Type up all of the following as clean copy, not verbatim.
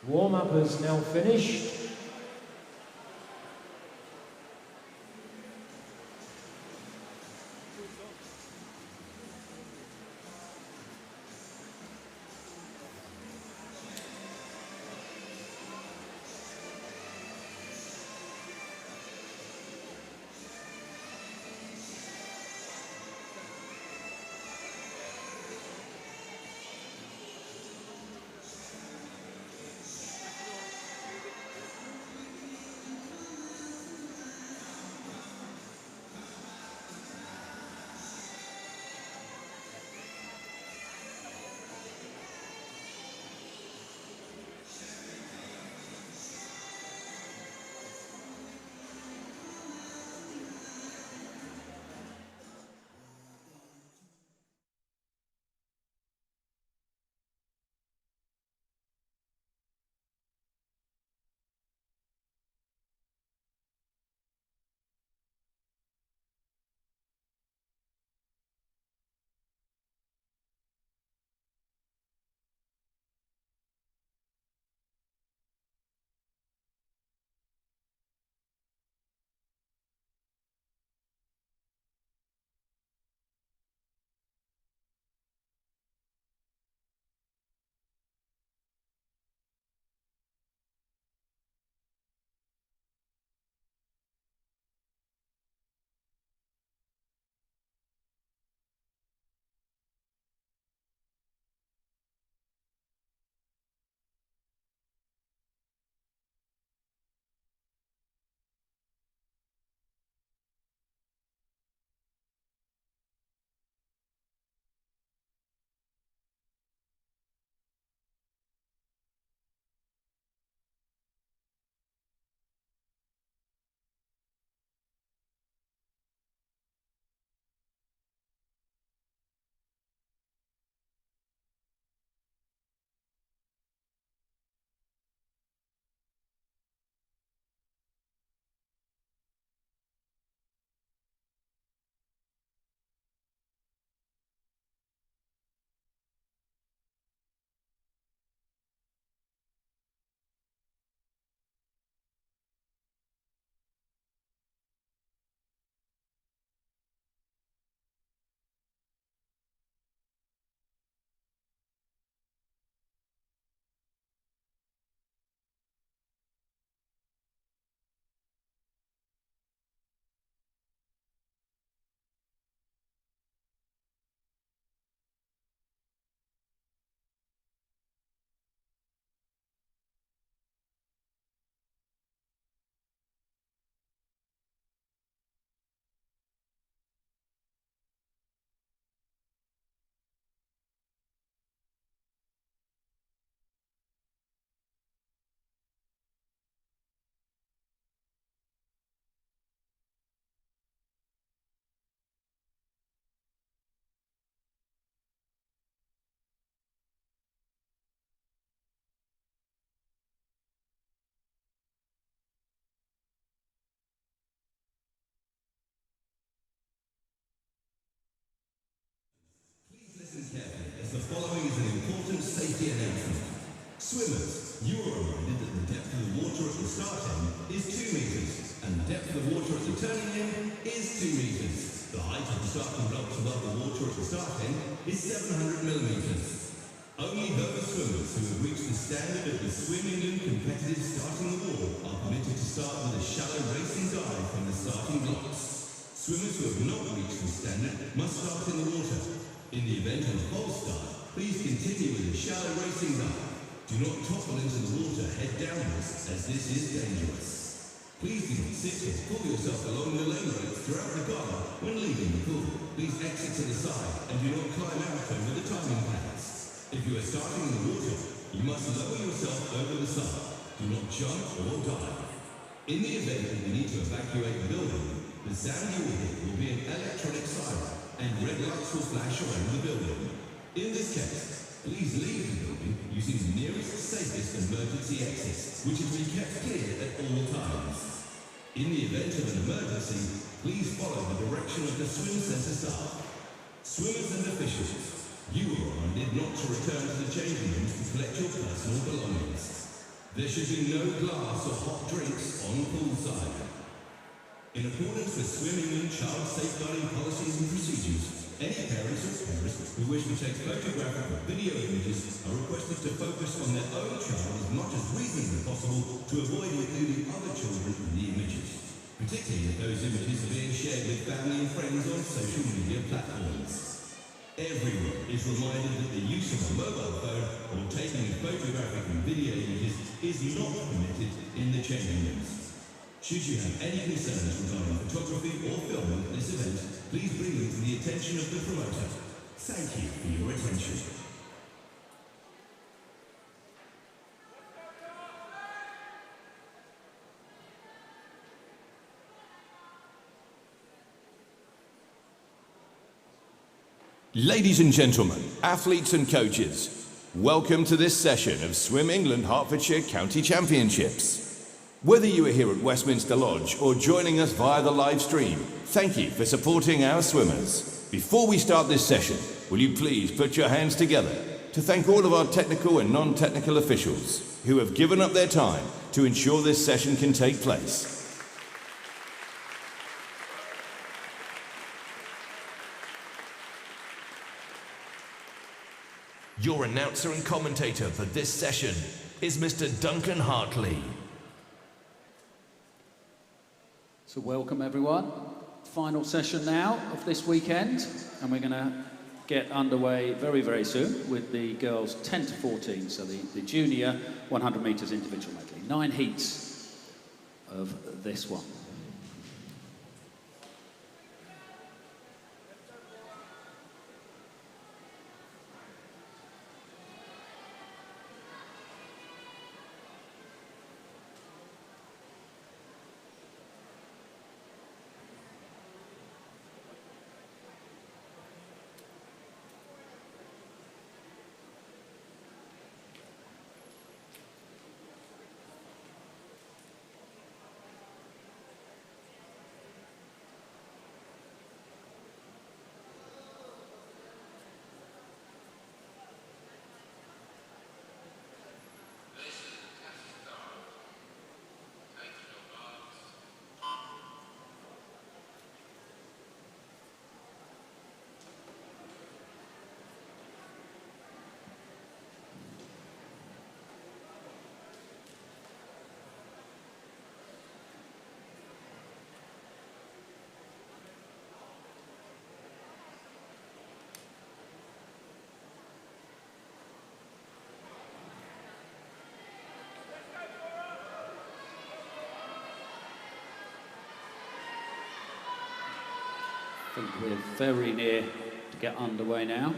Warm-up has now finished. As the following is an important safety announcement. Swimmers, you are reminded that the depth of the water at the start end is 2 meters, and the depth of the water at the turning end is 2 meters. The height of the starting blocks above the water at the start end is 700 millimeters. Only those swimmers who have reached the standard of the Swim England competitive starting wall are permitted to start with a shallow racing dive from the starting blocks. Swimmers who have not reached the standard must start in the water. In the event of a false start, please continue with a shallow racing dive. Do not topple into the water head downwards, as this is dangerous. Please do not sit or pull yourself along the lane ropes throughout the garden when leaving the pool. Please exit to the side and do not climb out over the timing pads. If you are starting in the water, you must lower yourself over the side. Do not jump or dive. In the event that you need to evacuate the building, the sound you will hear will be an electronic siren, and red lights will flash around the building. In this case, please leave the building using the nearest, safest emergency exits, which is to be kept clear at all times. In the event of an emergency, please follow the direction of the swim centre staff. Swimmers and officials, you are reminded not to return to the changing rooms to collect your personal belongings. There should be no glass or hot drinks on poolside. In accordance with Swimming and child safeguarding policies and procedures, any parents or carers who wish to take photographic or video images are requested to focus on their own child as much as reasonably possible to avoid including other children in the images, particularly if those images are being shared with family and friends on social media platforms. Everyone is reminded that the use of a mobile phone or taking photographic and video images is not permitted in the changing rooms. Should you have any concerns regarding photography or filming at this event, please bring them to the attention of the promoter. Thank you for your attention. Ladies and gentlemen, athletes and coaches, welcome to this session of Swim England Hertfordshire County Championships. Whether you are here at Westminster Lodge or joining us via the live stream, thank you for supporting our swimmers. Before we start this session, will you please put your hands together to thank all of our technical and non-technical officials who have given up their time to ensure this session can take place. Your announcer and commentator for this session is Mr. Duncan Hartley. So welcome everyone. Final session now of this weekend, and we're going to get underway very, very soon with the girls 10 to 14, so the junior 100 metres individual medley. 9 heats of this one. I think we're very near to get underway now.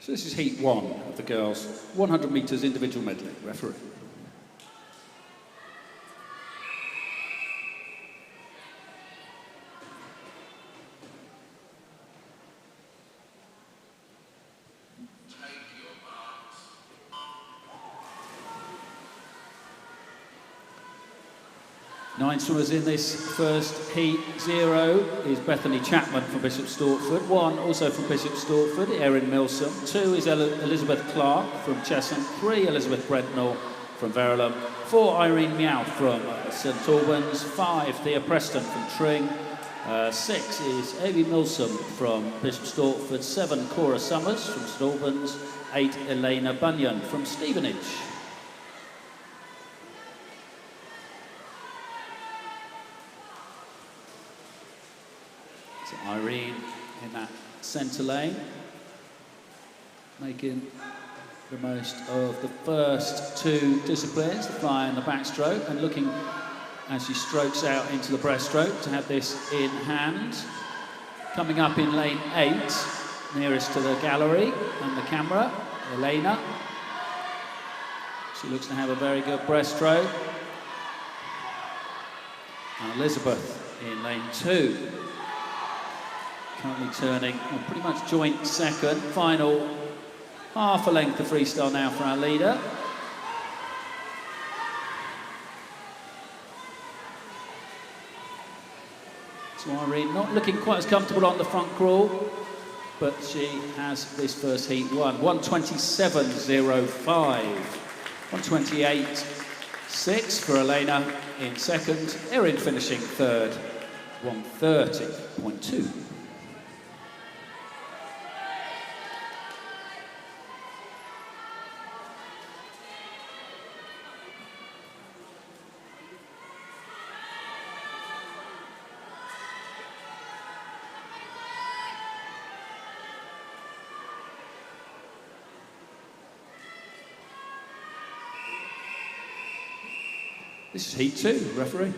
So this is heat 1 of the girls' 100 metres individual medley. Referee. Nine swimmers in this first heat. 0 is Bethany Chapman from Bishop Stortford. 1 also from Bishop Stortford, Erin Milsom. 2 is Elizabeth Clark from Chesham. 3 Elizabeth Brentnall from Verulam. 4 Irene Meow from St Albans. 5 Thea Preston from Tring. 6 is Amy Milsom from Bishop Stortford. 7 Cora Summers from St Albans. 8 Elena Bunyan from Stevenage. Irene in that centre lane, making the most of the first 2 disciplines, the fly and the backstroke, and looking as she strokes out into the breaststroke to have this in hand. Coming up in lane 8, nearest to the gallery and the camera, Elena. She looks to have a very good breaststroke. And Elizabeth in lane 2. Currently turning pretty much joint second. Final half a length of freestyle now for our leader. So Irene not looking quite as comfortable on the front crawl, but she has this first heat won. 1:27.05. 1:28.6 for Elena in second. Erin finishing third. 1:30.2. This is heat 2, referee.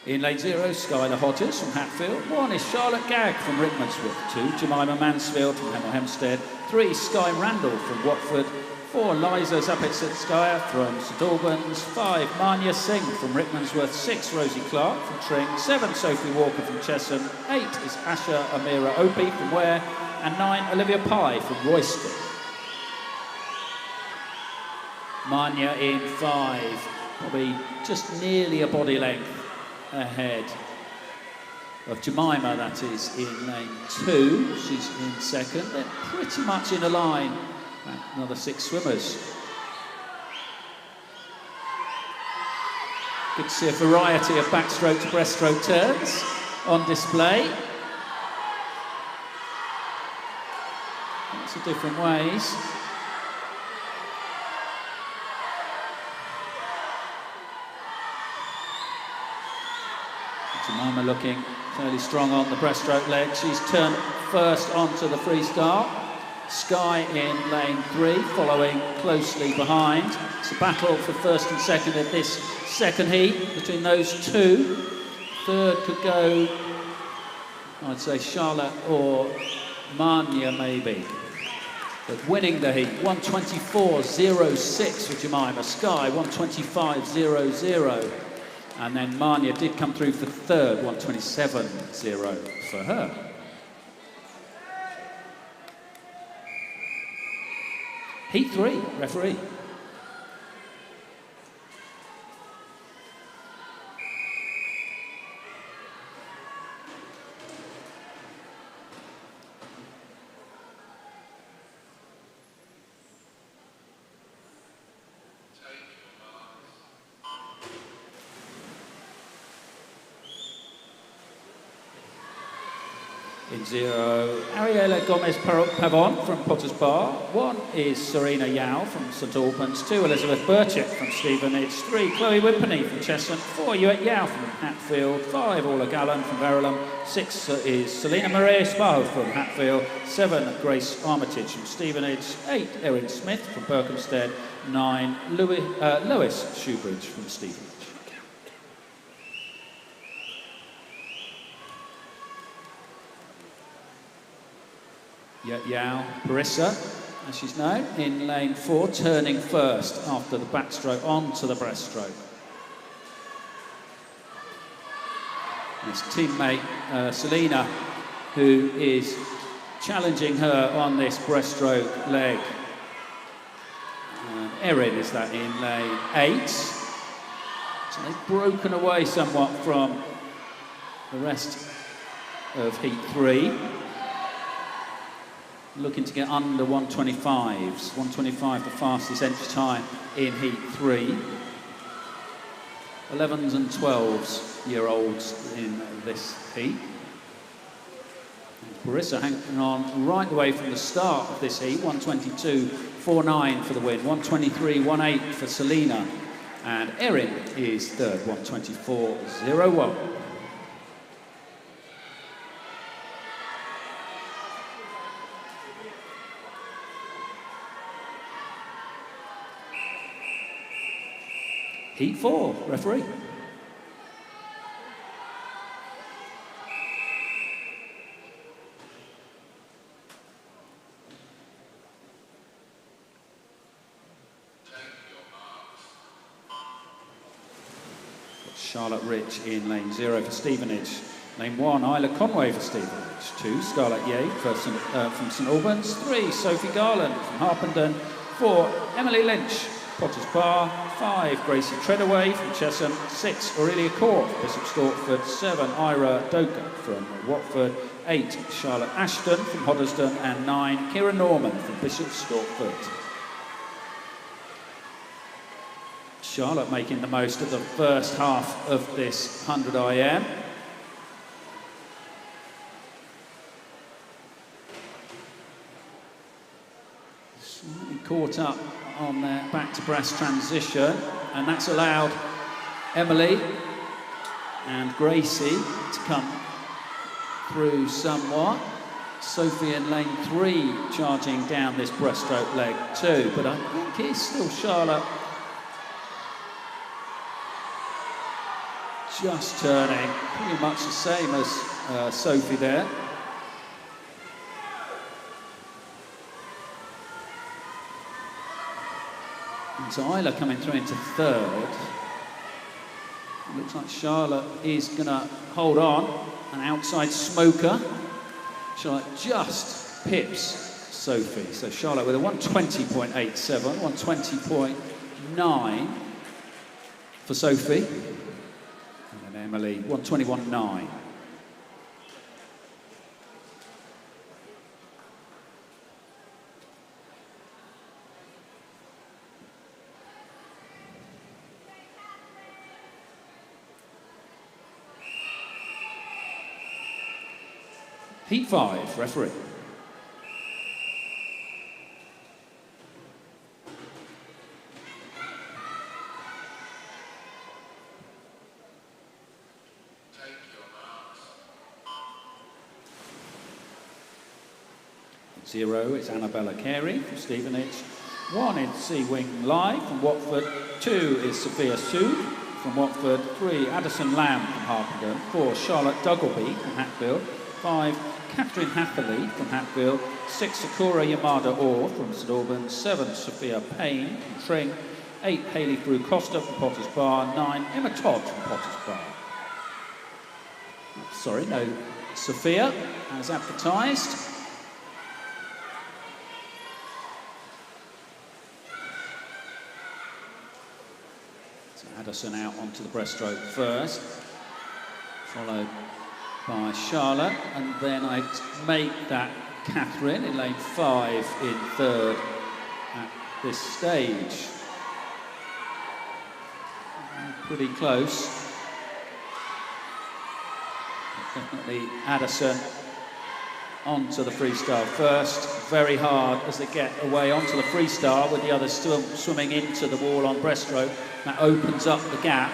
In lane 0, Skylar Hodges from Hatfield. 1 is Charlotte Gagg from Rickmansworth. 2, Jemima Mansfield from Hemel Hempstead. 3, Sky Randall from Watford. 4, Liza Zapitskaya from St Albans. 5, Manya Singh from Rickmansworth. 6, Rosie Clark from Tring. 7, Sophie Walker from Chesham. 8 is Asha Amira Opie from Ware. And 9, Olivia Pye from Royston. Manya in 5, probably just nearly a body length ahead of Jemima, that is, in lane 2. She's in second. They're pretty much in a line. Another 6 swimmers. Good to see a variety of backstroke to breaststroke turns on display. Lots of different ways. Jemima looking fairly strong on the breaststroke leg. She's turned first onto the freestyle. Sky in lane 3, following closely behind. It's a battle for first and second in this second heat between those two. Third could go, I'd say Charlotte or Manya maybe. But winning the heat, 1:24.06 for Jemima. Sky, 1:25.00. And then Manya did come through for third, 1:27.0 for her. Heat 3, referee. In 0, Ariela Gomez-Pavon from Potters Bar. 1 is Serena Yao from St Albans. 2, Elizabeth Burchett from Stevenage. 3, Chloe Whimperney from Cheshunt. 4, Yuet Yao from Hatfield. 5, Orla Gallen from Verulam. 6 is Selena Maria Sparrow from Hatfield. 7, Grace Armitage from Stevenage. 8, Erin Smith from Berkhamsted. 9, Lois Shoebridge from Stevenage. Yao Parissa, as she's known, in lane 4, turning first after the backstroke onto the breaststroke. His teammate Selena, who is challenging her on this breaststroke leg. Erin is that in lane 8. So they've broken away somewhat from the rest of heat 3. Looking to get under 1:25s. 1:25 the fastest entry time in heat 3. 11s and 12s-year-olds in this heat. Parissa hanging on right the way from the start of this heat. 1:22.49 for the win. 1:23.18 for Selena. And Erin is third. 1:24.01. Heat 4, referee. Charlotte Rich in lane 0 for Stevenage. Lane 1, Isla Conway for Stevenage. 2, Scarlett Ye from St Albans. 3, Sophie Garland from Harpenden. 4, Emily Lynch, Potters Bar. 5, Gracie Treadaway from Chesham. 6, Aurelia Court from Bishop Stortford. 7, Ira Doka from Watford. 8, Charlotte Ashton from Hoddesdon. And 9, Kira Norman from Bishop Stortford. Charlotte making the most of the first half of this 100 IM. Slightly caught up on their back to brass transition, and that's allowed Emily and Gracie to come through somewhat. Sophie in lane 3 charging down this breaststroke leg too, but I think it's still Charlotte just turning, pretty much the same as Sophie there. And so Isla coming through into 3rd. Looks like Charlotte is going to hold on. An outside smoker. Charlotte just pips Sophie. So Charlotte with a 120.87, 120.9 for Sophie. And then Emily, 121.9. Heat 5, referee. Zero is Annabella Carey from Stevenage. 1 is Sea Wing Live from Watford. 2 is Sophia Sood from Watford. 3, Addison Lamb from Harpenden. 4, Charlotte Duggleby from Hatfield. 5, Catherine Hatherley from Hatfield. 6, Sakura Yamada Orr from St Albans. 7, Sophia Payne from Tring. 8, Hayley Frew Costa from Potters Bar. 9, Emma Todd from Potters Bar. Sorry, no, Sophia as advertised. So Addison out onto the breaststroke first, followed by Charlotte, and then I'd make that Catherine in lane 5 in 3rd at this stage. Pretty close. Definitely Addison onto the freestyle first. Very hard as they get away onto the freestyle with the others still swimming into the wall on breaststroke. That opens up the gap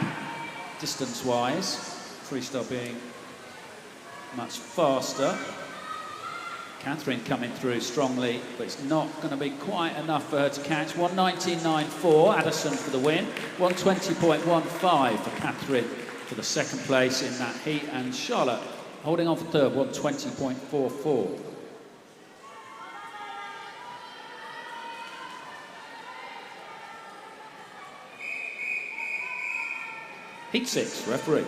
distance-wise. Freestyle being much faster. Catherine coming through strongly, but it's not going to be quite enough for her to catch. 119.94, Addison for the win. 120.15 for Catherine for the second place in that heat, and Charlotte holding on for third, 120.44. Heat 6, referee.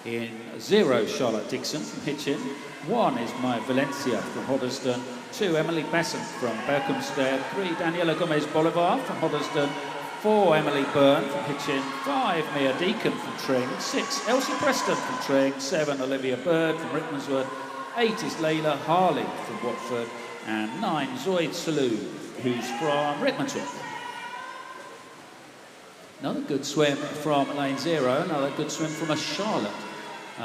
In 0, Charlotte Dixon from Hitchin. 1 is Maya Valencia from Hoddesdon. 2, Emily Besson from Berkhamsted. 3, Daniela Gomez Bolivar from Hoddesdon. 4, Emily Byrne from Hitchin. 5, Mia Deacon from Tring. 6, Elsie Preston from Tring. 7, Olivia Bird from Rickmansworth. 8 is Layla Harley from Watford. And 9, Zoid Salou, who's from Rickmansworth. Another good swim from lane 0. Another good swim from a Charlotte.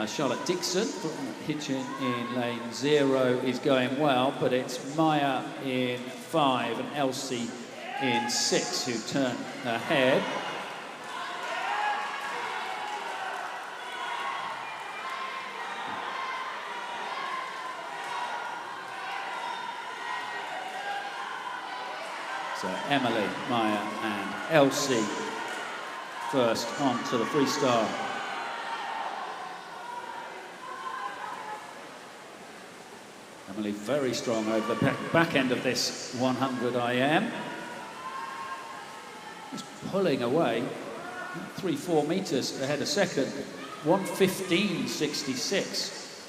Charlotte Dixon from Hitchin in lane 0 is going well, but it's Maya in 5 and Elsie in 6 who turn ahead. So Emily, Maya and Elsie first on to the freestyle. Emily very strong over the back end of this 100 IM. Just pulling away, 3-4 metres ahead of second, 1:15.66.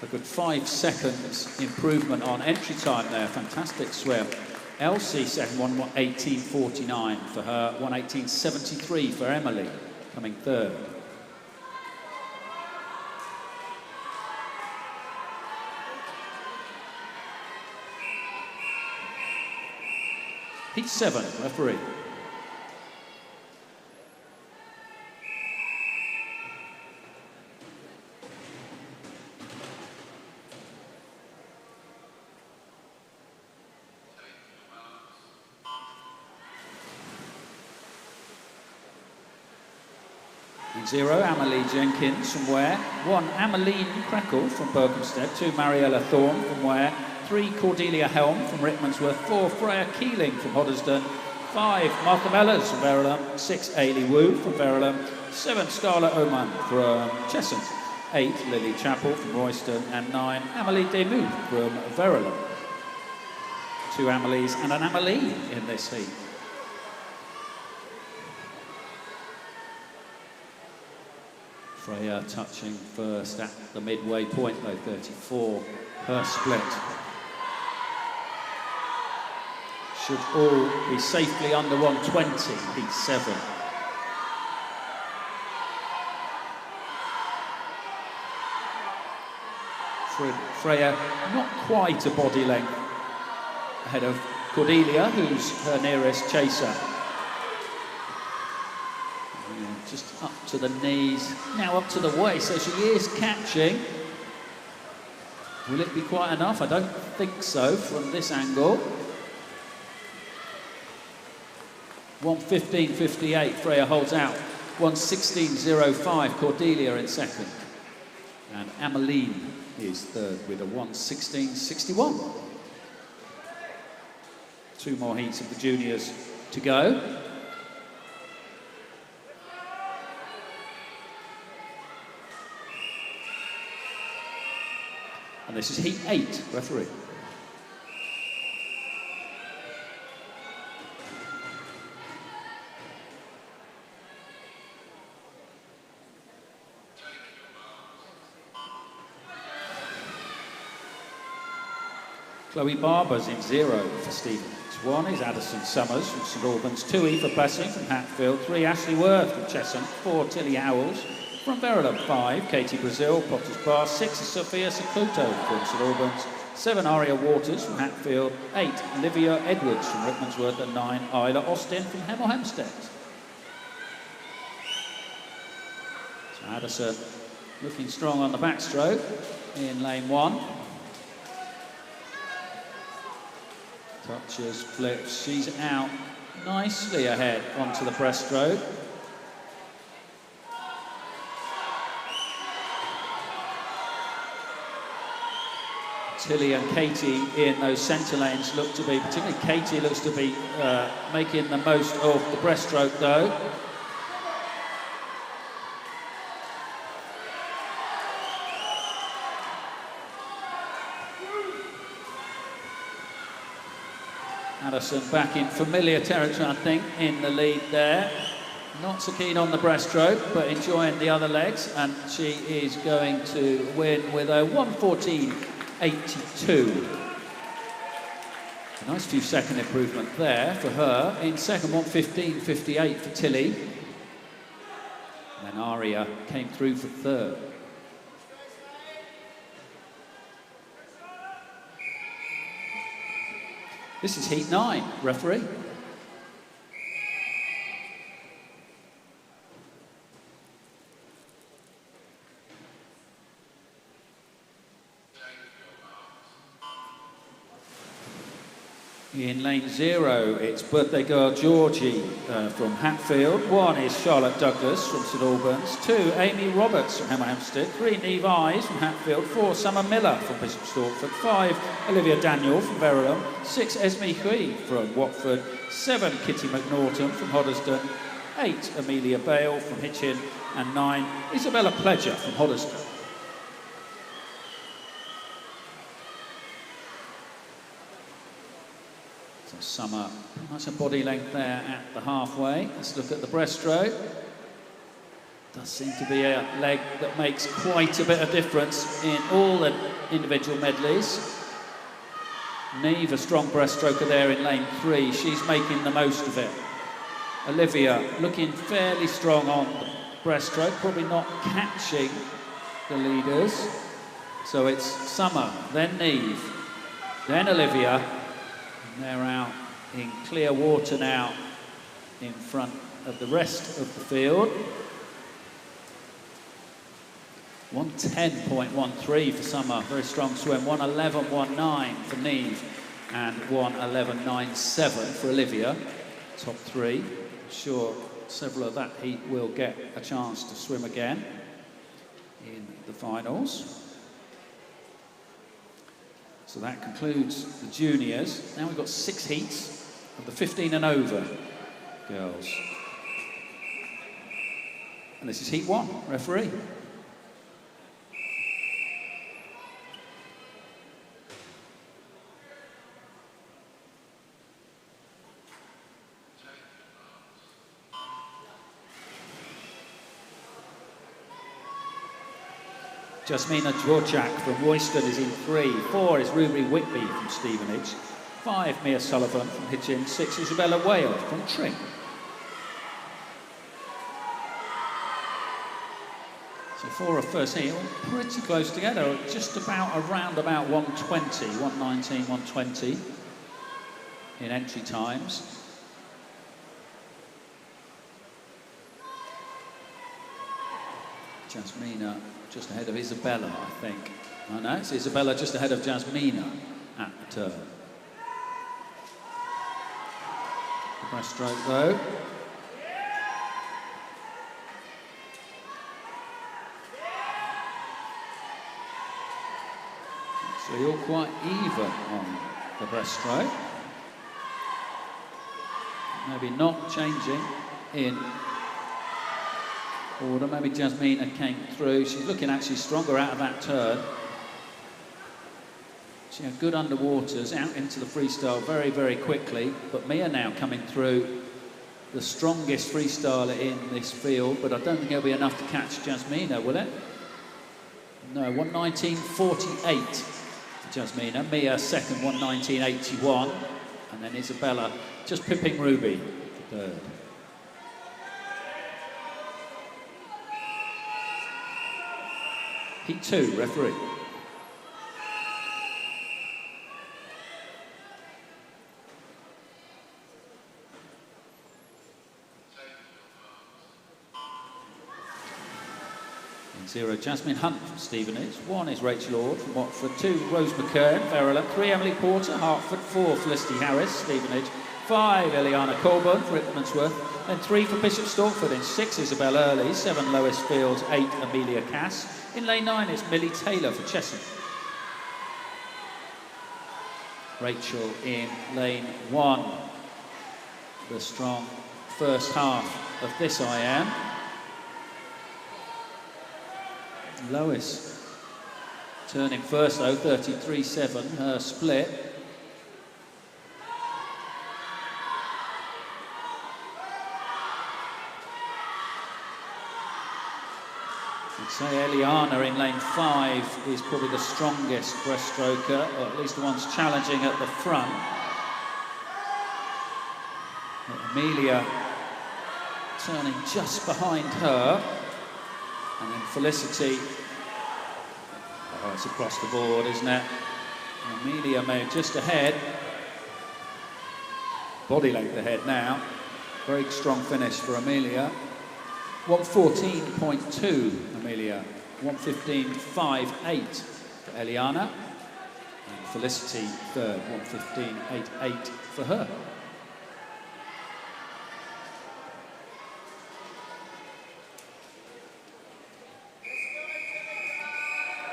A good 5 seconds improvement on entry time there. Fantastic swim. Elsie second, 1:18.49 for her, 1:18.73 for Emily, coming third. Heat 7, referee. In 0, Amelie Jenkins from Ware. 1, Ameline Crackle from Berkhamsted. 2, Mariella Thorne from Ware. 3, Cordelia Helm from Rickmansworth. 4, Freya Keeling from Hoddesdon. 5, Martha Mellors from Verulam. 6, Ailey Wu from Verulam. 7, Scarlett Oman from Cheshunt. 8, Lily Chappell from Royston. And 9, Amelie Demuth from Verulam. 2 Amelies and an Amelie in this heat. Freya touching first at the midway point though, 34 per split. Should all be safely under 120, heat 7. Freya not quite a body length ahead of Cordelia, who's her nearest chaser. Just up to the knees, now up to the waist, so she is catching. Will it be quite enough? I don't think so from this angle. 1:15.58, Freya holds out. 1:16.05, Cordelia in second. And Ameline is third with a 1:16.61. 2 more heats of the juniors to go. And this is heat 8, referee. Chloe Barber's in 0 for Stevens. 1 is Addison Summers from St Albans. 2 Eva Blessing from Hatfield. 3 Ashley Worth from Cheshunt. 4 Tilly Howells from Verulam. 5 Katie Brazil, Potters Bar. 6 is Sophia Sakuto from St Albans. 7 Aria Waters from Hatfield. 8 Olivia Edwards from Rickmansworth. And 9 Isla Austin from Hemel Hempstead. So Addison looking strong on the backstroke in lane 1. Touches, flips, she's out nicely ahead onto the breaststroke. Tilly and Katie in those centre lanes look to be, particularly Katie looks to be making the most of the breaststroke though. Addison back in familiar territory, I think, in the lead there. Not so keen on the breaststroke, but enjoying the other legs, and she is going to win with a 1:14.82. A nice few second improvement there for her. In second, 1:15.58 for Tilly. And then Aria came through for third. This is heat 9, referee. In lane 0, it's birthday girl Georgie from Hatfield. 1 is Charlotte Douglas from St Albans. 2, Amy Roberts from Hemel Hempstead. 3, Neve Eyes from Hatfield. 4, Summer Miller from Bishop Stortford. 5, Olivia Daniel from Verulam. 6, Esme Hui from Watford. 7, Kitty McNaughton from Hoddesdon. 8, Amelia Bale from Hitchin. And 9, Isabella Pledger from Hoddesdon. Summer, nice a body length there at the halfway. Let's look at the breaststroke. Does seem to be a leg that makes quite a bit of difference in all the individual medleys. Neve, a strong breaststroker there in lane 3. She's making the most of it. Olivia looking fairly strong on the breaststroke, probably not catching the leaders. So it's Summer, then Neve, then Olivia. And they're out in clear water now in front of the rest of the field. 110.13 for Summer, very strong swim. 111.19 for Neve and 111.97 for Olivia. Top 3. Sure, several of that heat will get a chance to swim again in the finals. So that concludes the juniors. Now we've got 6 heats of the 15 and over girls. And this is heat 1, referee. Jasmina Dworchak from Royston is in 3. 4 is Ruby Whitby from Stevenage. 5, Mia Sullivan from Hitchin. 6, Isabella Whale from Tring. So 4 of first heat, all pretty close together, just around about 120, 119, 120 in entry times. Jasmina just ahead of Isabella, I think. Oh no, it's Isabella just ahead of Jasmina at the turn. The breaststroke though. So you're quite even on the breaststroke. Maybe not changing in order. Maybe Jasmina came through. She's looking actually stronger out of that turn. She had good underwaters out into the freestyle very, very quickly. But Mia now coming through, the strongest freestyler in this field. But I don't think it'll be enough to catch Jasmina, will it? No, 119.48 for Jasmina. Mia second, 119.81. And then Isabella just pipping Ruby third. Heat 2, referee. In 0, Jasmine Hunt from Stevenage. 1 is Rachel Ord from Watford. 2, Rose McKern, Verulam. 3, Emily Porter, Hertford. 4, Felicity Harris, Stevenage. 5, Eliana Colburn for Rickmansworth. Then 3 for Bishop Stortford. In 6, Isabel Early. 7, Lois Fields. 8, Amelia Cass. In lane 9, it's Millie Taylor for Chesham. Rachel in lane 1. The strong first half of this IM. Lois turning first though, 33.7, her split. I'd say Eliana in lane 5 is probably the strongest breaststroker, or at least the one's challenging at the front. But Amelia turning just behind her. And then Felicity, oh, it's across the board, isn't it? And Amelia may just ahead. Body length ahead now. Very strong finish for Amelia. 114.2, Amelia. 115.58 for Eliana. And Felicity third, 115.88 for her.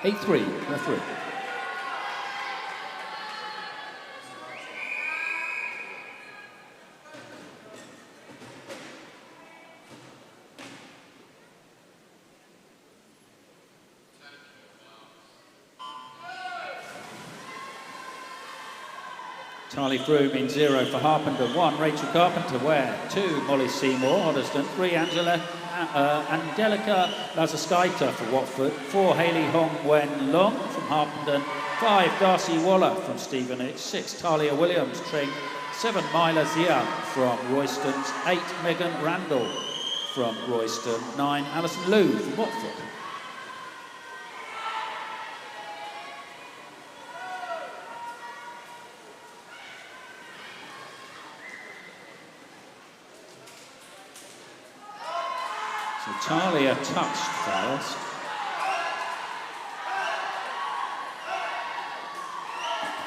Heat 3, referee. Charlie Froome in 0 for Harpender. 1, Rachel Carpenter Ware. 2, Molly Seymour Hoddesdon. 3, Angelica Lazaskaita for Watford. 4, Hayley Hong Wen Long from Harpenden. 5, Darcy Waller from Stevenage. 6, Talia Williams Tring. 7, Myla Zia from Royston. 8, Megan Randall from Royston. 9, Alison Liu from Watford. So Talia touched first.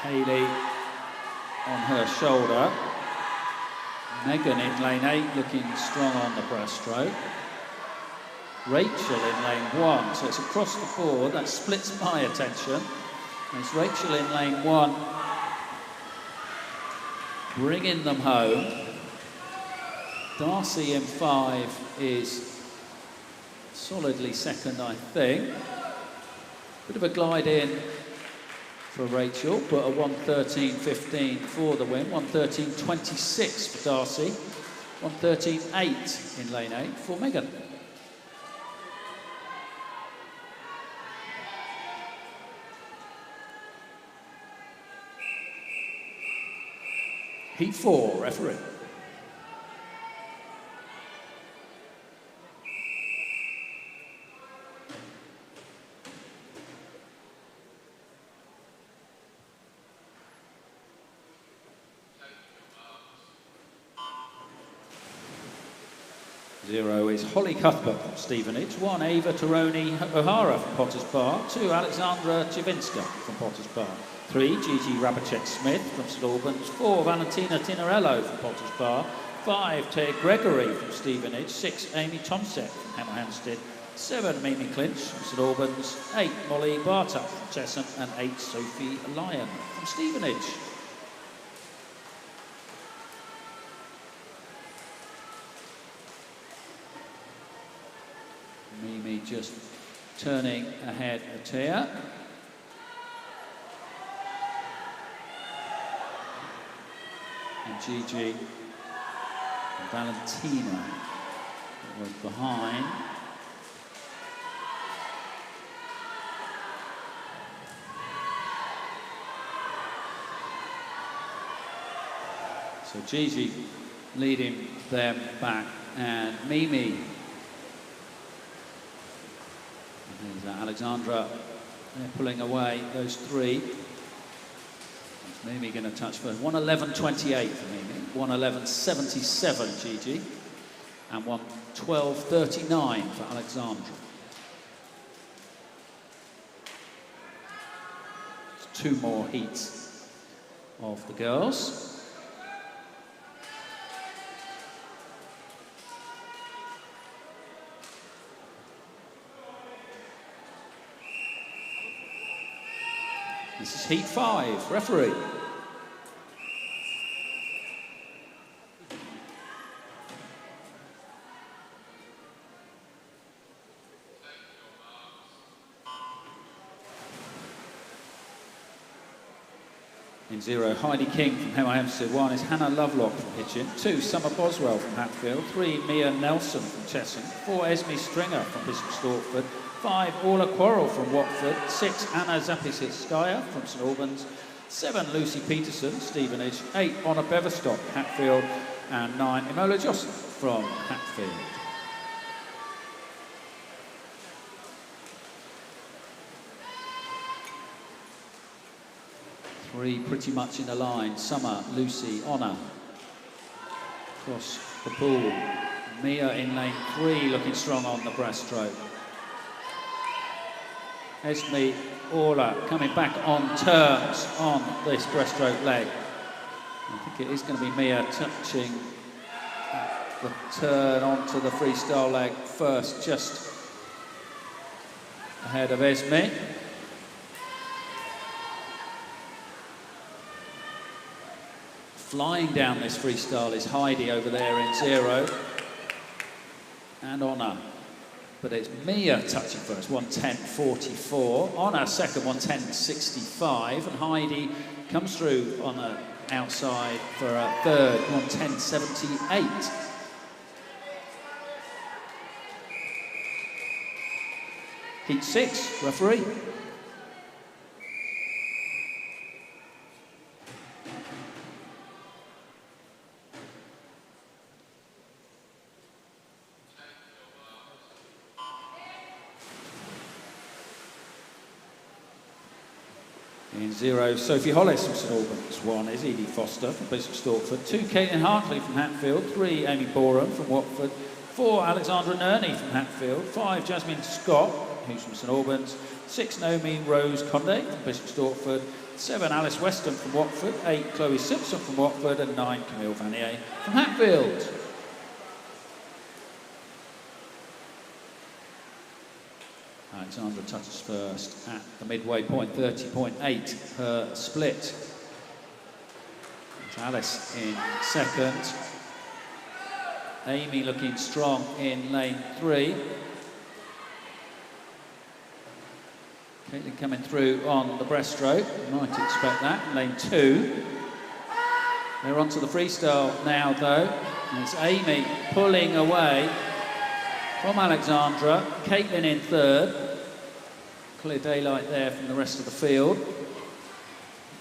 Hayley on her shoulder. Megan in lane 8 looking strong on the breaststroke. Rachel in lane 1, so it's across the board. That splits my attention. It's Rachel in lane 1 bringing them home. Darcy in 5 is solidly second, I think. Bit of a glide in for Rachel, but a 1:13.15 for the win. 1:13.26 for Darcy. 1:13.8 in lane 8 for Megan. Heat 4, referee. Zero is Holly Cuthbert from Stevenage. 1, Ava Taroni O'Hara from Potters Bar. 2, Alexandra Chivinska from Potters Bar. 3, Gigi Rabacek-Smith from St Albans. 4, Valentina Tinarello from Potters Bar. 5, Ted Gregory from Stevenage. 6, Amy Tomsett from Hemel Hempstead. 7, Mimi Clinch from St Albans. 8, Molly Bartup from Cheshunt. And 8, Sophie Lyon from Stevenage. Mimi just turning ahead a tier. And Gigi and Valentina was behind. So Gigi leading them back, and Mimi. There's Alexandra, they're pulling away those 3. Is Mimi going to touch first? 1:11.28 for Mimi, 1:11.77 Gigi, and 1:12.39 for Alexandra. There's 2 more heats of the girls. This is heat 5, referee. In 0, Heidi King from Hemel Hempstead. 1 is Hannah Lovelock from Hitchin. 2, Summer Boswell from Hatfield. 3, Mia Nelson from Cheshunt. 4, Esme Stringer from Bishop Stortford. 5, Orla Quarrell from Watford. 6, Anna Zapisitskaya from St Albans. 7, Lucy Peterson, Stevenage. 8, Honor Beverstock, Hatfield. And 9, Imola Joseph from Hatfield. Three pretty much in a line. Summer, Lucy, Honor. Across the pool. Mia in lane 3 looking strong on the breaststroke. Esme Orla coming back on terms on this breaststroke leg. I think it is going to be Mia touching the turn onto the freestyle leg first, just ahead of Esme. Flying down this freestyle is Heidi over there in 0 and Honor. But it's Mia touching first, 1:10.44. Honor second, 1:10.65. And Heidi comes through on a outside for a third, 1:10.78. Heat 6, referee. In 0, Sophie Hollis from St Albans. 1 is Edie Foster from Bishop Stortford. 2, Caitlin Hartley from Hatfield. 3, Amy Borum from Watford. 4, Alexandra Nerney from Hatfield. 5, Jasmine Scott, who's from St Albans. 6, Naomi Rose Conde from Bishop Stortford. 7, Alice Weston from Watford. 8, Chloe Simpson from Watford. And 9, Camille Vanier from Hatfield. Alexandra touches first at the midway point, 30.8 per split. It's Alice in second. Amy looking strong in lane 3. Caitlin coming through on the breaststroke, you might expect that, in lane 2. They're onto the freestyle now though, and it's Amy pulling away from Alexandra. Caitlin in third. Clear daylight there from the rest of the field.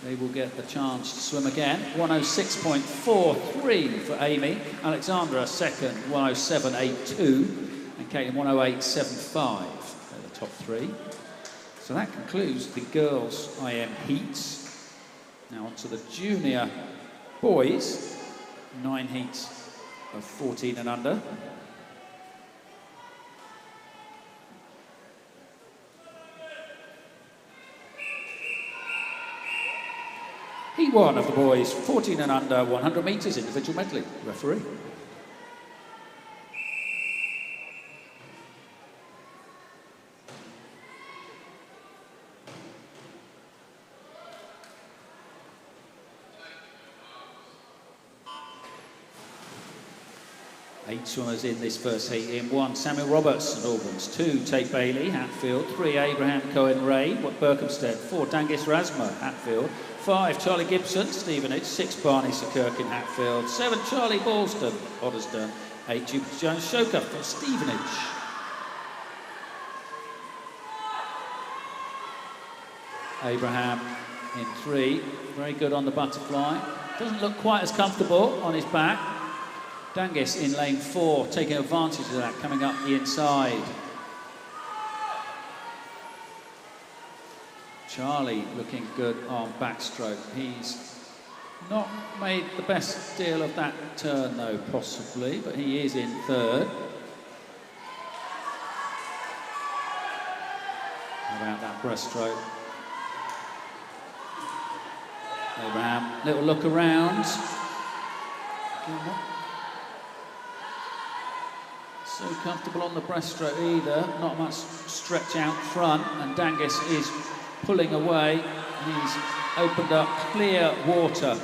They will get the chance to swim again. 106.43 for Amy. Alexandra second, 107.82. And Caitlin 108.75. They're the top 3. So that concludes the girls' IM heats. Now on to the junior boys. 9 heats of 14 and under. Heat 1 of the boys, 14 and under, 100 metres, individual medley. Referee. Eight swimmers in this first heat. In 1, Samuel Roberts, St Albans. 2, Tate Bailey, Hatfield. 3, Abraham Cohen-Ray, Berkhamsted. 4, Dangis Rasma, Hatfield. 5, Charlie Gibson, Stevenage. 6, Barney Sakirkin, Hatfield. 7, Charlie Ballston, Hoddesdon. 8, Jupiter Jones Shoka from Stevenage. Abraham in 3, very good on the butterfly. Doesn't look quite as comfortable on his back. Dangis in lane 4, taking advantage of that, coming up the inside. Charlie looking good on backstroke. He's not made the best deal of that turn though, possibly, but he is in third. How about that breaststroke? Abraham, little look around. So comfortable on the breaststroke either, not much stretch out front, and Dangis is pulling away. He's opened up clear water.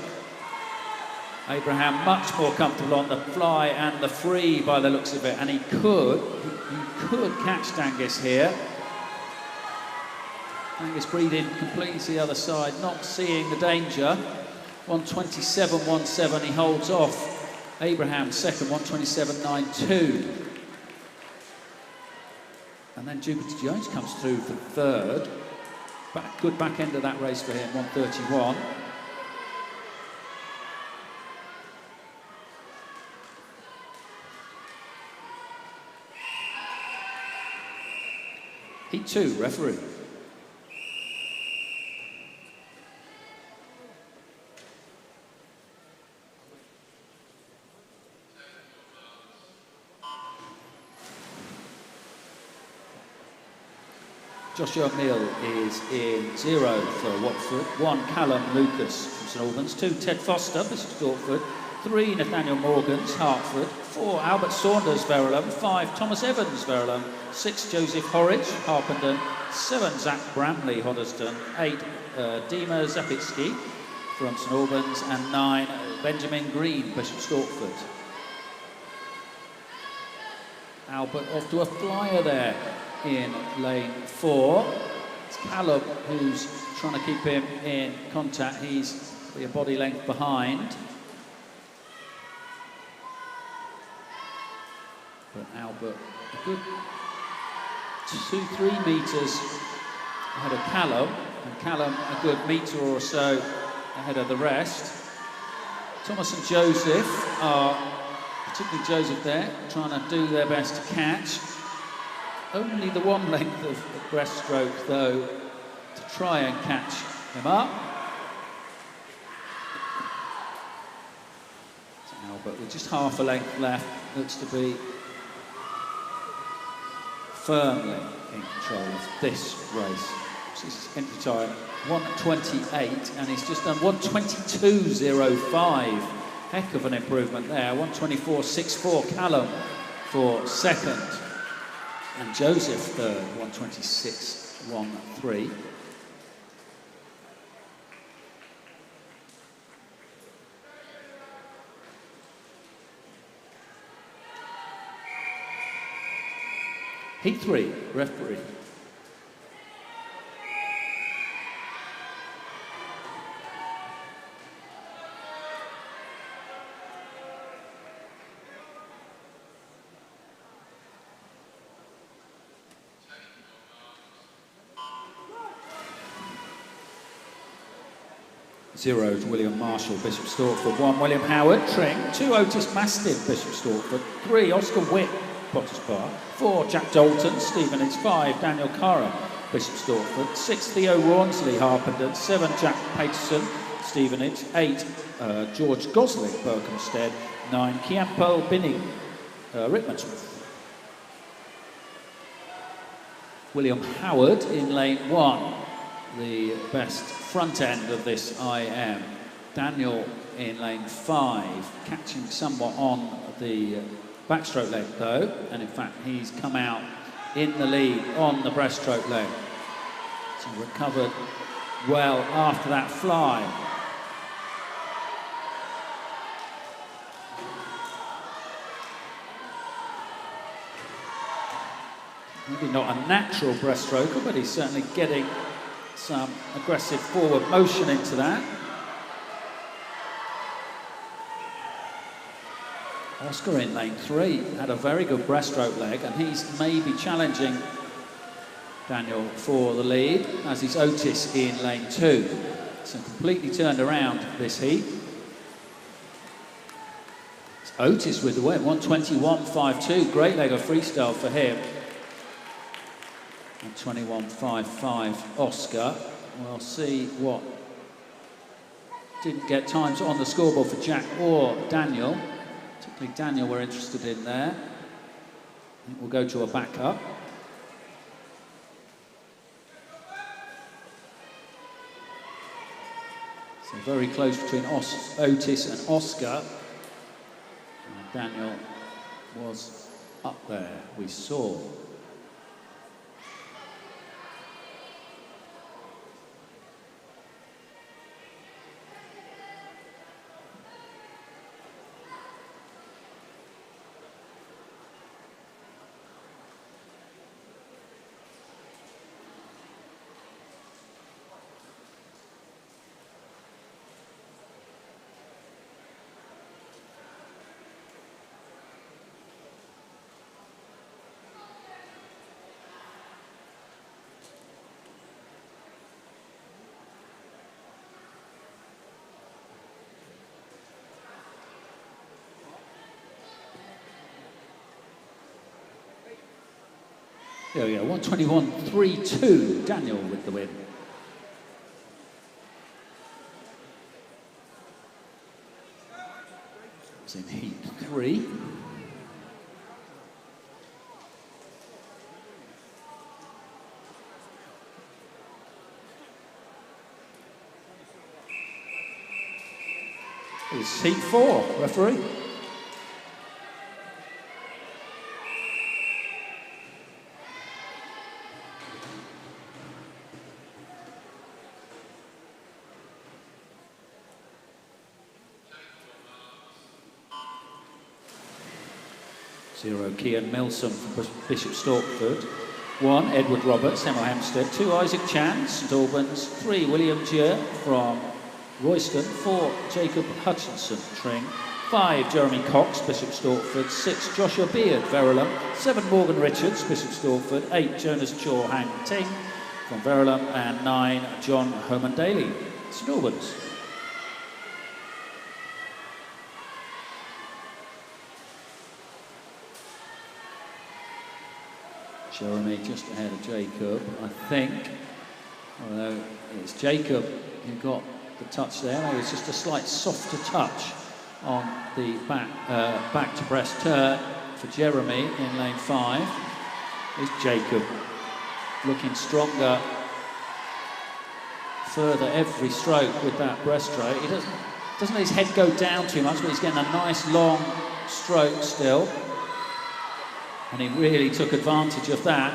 Abraham much more comfortable on the fly and the free by the looks of it, and he could catch Dangis here. Dangis breathing completely to the other side, not seeing the danger. 127.17, he holds off. Abraham second, 127.92. And then Jupiter Jones comes through for third. Good back end of that race for him, 131. Heat 2, referee. Joshua Mill is in 0 for Watford. 1, Callum Lucas from St Albans. 2, Ted Foster, Bishop Stortford. 3, Nathaniel Morgans, Hertford. 4, Albert Saunders, Verulam. 5, Thomas Evans, Verulam. 6, Joseph Horridge, Harpenden. 7, Zach Bramley, Hoddesdon. 8, Dima Zapitsky from St Albans. And 9, Benjamin Green, Bishop Stortford. Albert off to a flyer there in lane 4. It's Callum who's trying to keep him in contact. He's be a body length behind. But Albert, a good 2-3 metres ahead of Callum, and Callum a good metre or so ahead of the rest. Thomas and Joseph are, particularly Joseph there, trying to do their best to catch. Only the one length of breaststroke, though, to try and catch him up. So Albert, with just half a length left, looks to be firmly in control of this race. This is entry time 1:28, and he's just done 1:22.05. Heck of an improvement there. 1:24.64 Callum for second, and Joseph third, 1:26.13. Heat 3, referee. Zeros, William Marshall, Bishop Stortford. 1, William Howard, Tring. 2, Otis Mastiff, Bishop Stortford. 3, Oscar Witt, Potters Bar. 4, Jack Dalton, Stevenage. 5, Daniel Curran, Bishop Stortford. 6, Theo Rawnsley, Harpenden. 7, Jack Paterson, Stevenage. 8, George Gosling, Berkhamsted. 9, Kiampo Binning, Rickmansworth. William Howard in lane 1, the best front end of this IM. Daniel in lane 5, catching somewhat on the backstroke leg though, and in fact he's come out in the lead on the breaststroke leg. So recovered well after that fly. Maybe not a natural breaststroker, but he's certainly getting some aggressive forward motion into that. Oscar in lane 3 had a very good breaststroke leg, and he's maybe challenging Daniel for the lead, as is Otis in lane 2. So completely turned around this heat. It's Otis with the win, 1:21.52. Great leg of freestyle for him. And 21.55 Oscar. We'll see what didn't get times on the scoreboard for Jack or Daniel. Particularly Daniel we're interested in there. I think we'll go to a backup. So very close between Otis and Oscar. And Daniel was up there, we saw. There we go, 1:21.32, Daniel with the win. It's in heat 3. It's heat 4, referee. Zero, Kian Milsom from Bishop Stortford. 1, Edward Roberts, Hemel Hempstead. 2, Isaac Chan, St Albans. 3, William Gier from Royston. 4, Jacob Hutchinson, Tring. 5, Jeremy Cox, Bishop Stortford. 6, Joshua Beard, Verulam. 7, Morgan Richards, Bishop Stortford. 8, Jonas Chaw Hang Ting from Verulam. And 9, John Homan Daly, St Albans. Jeremy just ahead of Jacob, I think. Although it's Jacob who got the touch there. Maybe it's just a slight softer touch on the back to breast turn for Jeremy in lane 5. Is Jacob looking stronger further every stroke with that breaststroke. He doesn't let his head go down too much, but he's getting a nice long stroke still. And he really took advantage of that.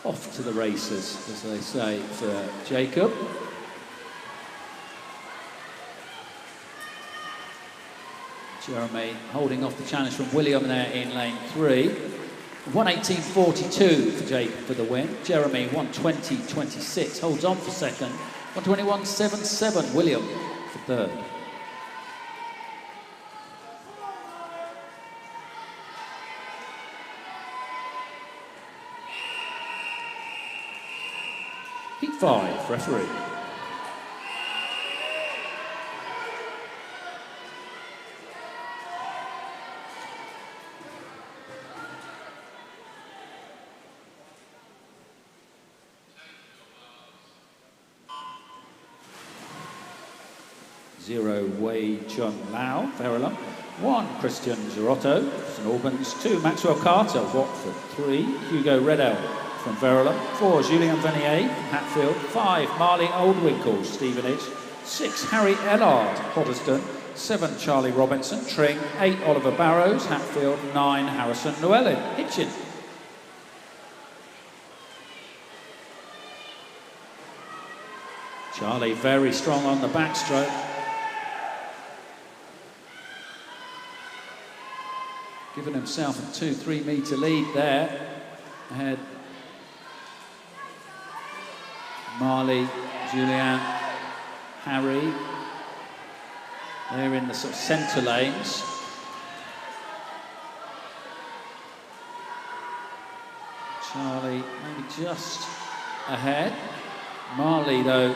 Off to the races, as they say, for Jacob. Jeremy holding off the challenge from William there in lane 3. 1:18.42 for Jacob for the win. Jeremy 1:20.26 holds on for second. 1:21.77 William for third. Heat 5, referee. Zero, Wei Chun Lau, Verulam. 1, Christian Girotto, St Albans. 2, Maxwell Carter, Watford. 3, Hugo Redell from Verulam. 4, Julien Venier, Hatfield. 5, Marley Oldwinkle, Stevenage. 6, Harry Ellard, Hoddesdon. 7, Charlie Robinson, Tring. 8, Oliver Barrows, Hatfield. 9, Harrison Llewellyn, Hitchin. Charlie very strong on the backstroke. Giving himself a 2-3 metre lead there. Ahead. Marley, Julian, Harry. They're in the sort of centre lanes. Charlie maybe just ahead. Marley though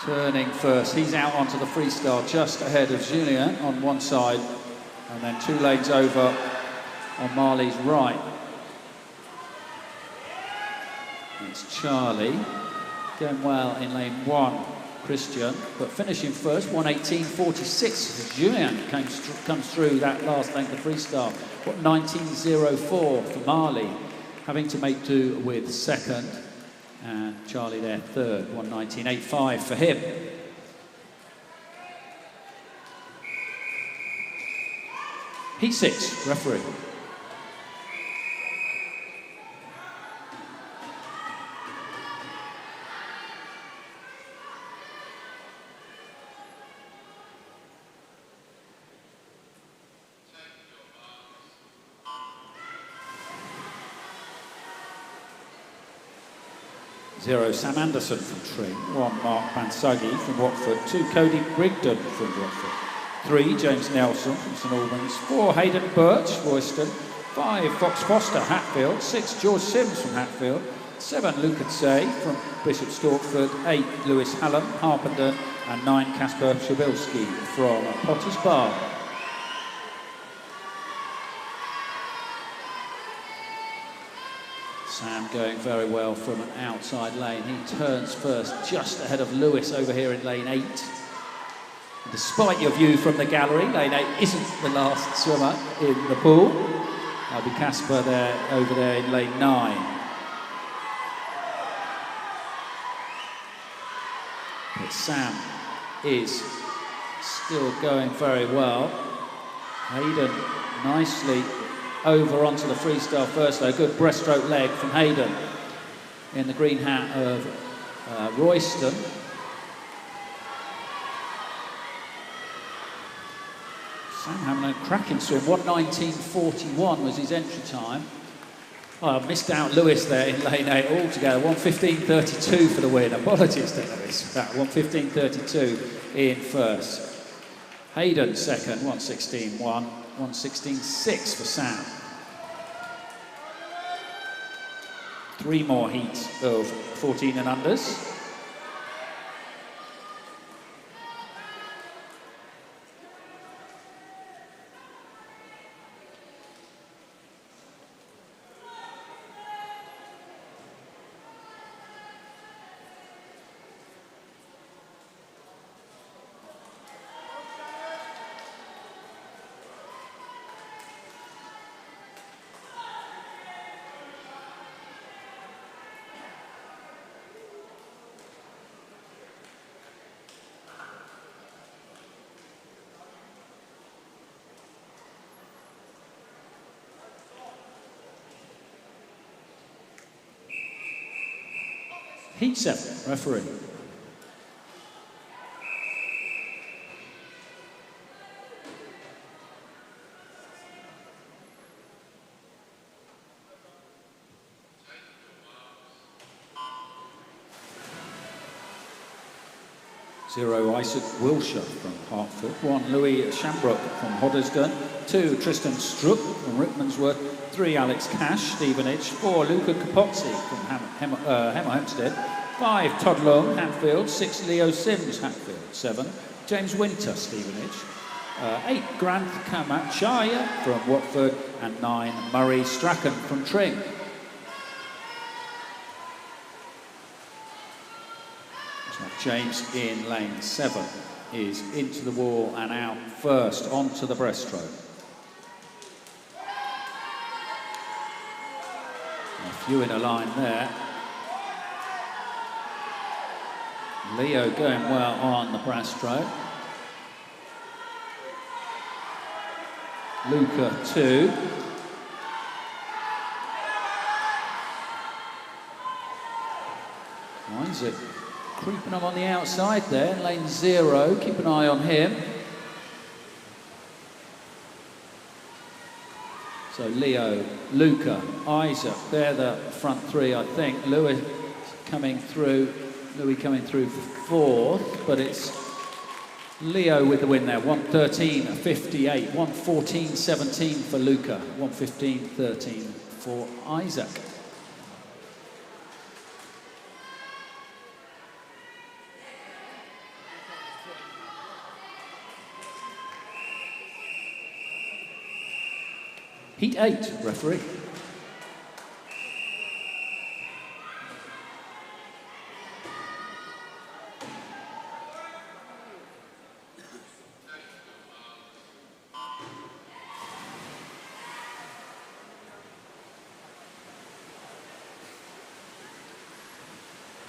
turning first. He's out onto the freestyle just ahead of Julien on one side and then 2 lanes over on Marley's right. It's Charlie going well in lane 1, Christian, but finishing first, 1:18.46 as Julien comes through that last length of freestyle. 19.04 for Marley, having to make do with second. And Charlie there third, 1:19.85 for him. Heat 6, referee. Zero, Sam Anderson from Tring. 1, Mark Bansagi from Watford. 2, Cody Brigden from Watford. 3, James Nelson from St Albans. 4, Hayden Birch, Royston. 5, Fox Foster, Hatfield. 6, George Sims from Hatfield. 7, Luke Say from Bishop Stortford. 8, Lewis Hallam, Harpenden. And 9, Kasper Shabilski from Potters Bar. Sam going very well from an outside lane. He turns first just ahead of Lewis over here in lane 8. And despite your view from the gallery, lane 8 isn't the last swimmer in the pool. That'll be Kasper there, over there in lane 9. But Sam is still going very well. Hayden nicely over onto the freestyle first though. Good breaststroke leg from Hayden in the green hat of Royston. Sam having a cracking swim. 1:19.41 was his entry time. I missed out Lewis there in lane 8 altogether. 1:15.32 for the win. Apologies to Lewis for that. 1:15.32 in first. Hayden second, 1:16.1. 1:16.6 for Sam. 3 more heats of 14 and unders. Heat 7, referee. Zero, Isaac Wilshire from Hertford. 1, Louis Shambrook from Hoddesdon. 2, Tristan Struck from Rickmansworth. 3, Alex Cash, Stevenage. 4, Luca Capozzi from Hemel Hempstead. 5, Todd Long, Hatfield. 6, Leo Sims, Hatfield. 7, James Winter, Stevenage. 8, Grant Kamachaya from Watford. And 9, Murray Strachan from Tring. James in lane 7 is into the wall and out first, onto the breaststroke. A few in a line there. Leo going well on the breaststroke. Luca 2. Isaac creeping up on the outside there, lane 0, keep an eye on him. So Leo, Luca, Isaac, they're the front 3, I think. Louis coming through for 4th, but it's Leo with the win there, 1:13.58, 1:14.17 for Luca, 1:15.13 for Isaac. Heat 8, referee.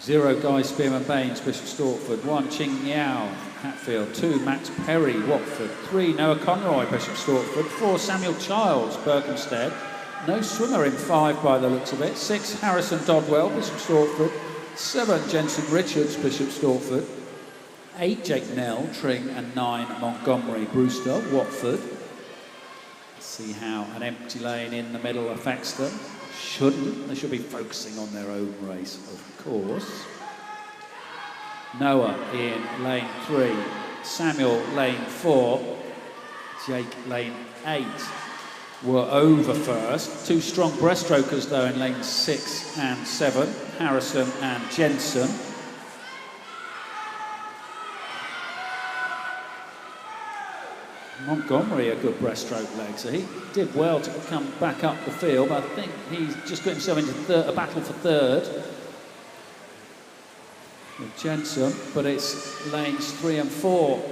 Zero, Guy Spearman Baines, Bishop Stortford. 1, Ching Yao, Hatfield. 2, Max Perry, Watford. 3, Noah Conroy, Bishop Stortford. 4, Samuel Childs, Berkhamsted. No swimmer in 5 by the looks of it. 6, Harrison Dodwell, Bishop Stortford. 7, Jensen Richards, Bishop Stortford. 8, Jake Nell, Tring. And 9, Montgomery Brewster, Watford. Let's see how an empty lane in the middle affects them. Shouldn't. They should be focusing on their own race, of course. Noah in lane 3, Samuel lane 4, Jake lane 8 were over first. 2 strong breaststrokers though in lanes 6 and 7, Harrison and Jensen. Montgomery a good breaststroke leg, so he did well to come back up the field, but I think he's just got himself into a battle for 3rd with Jensen, but it's lanes 3 and 4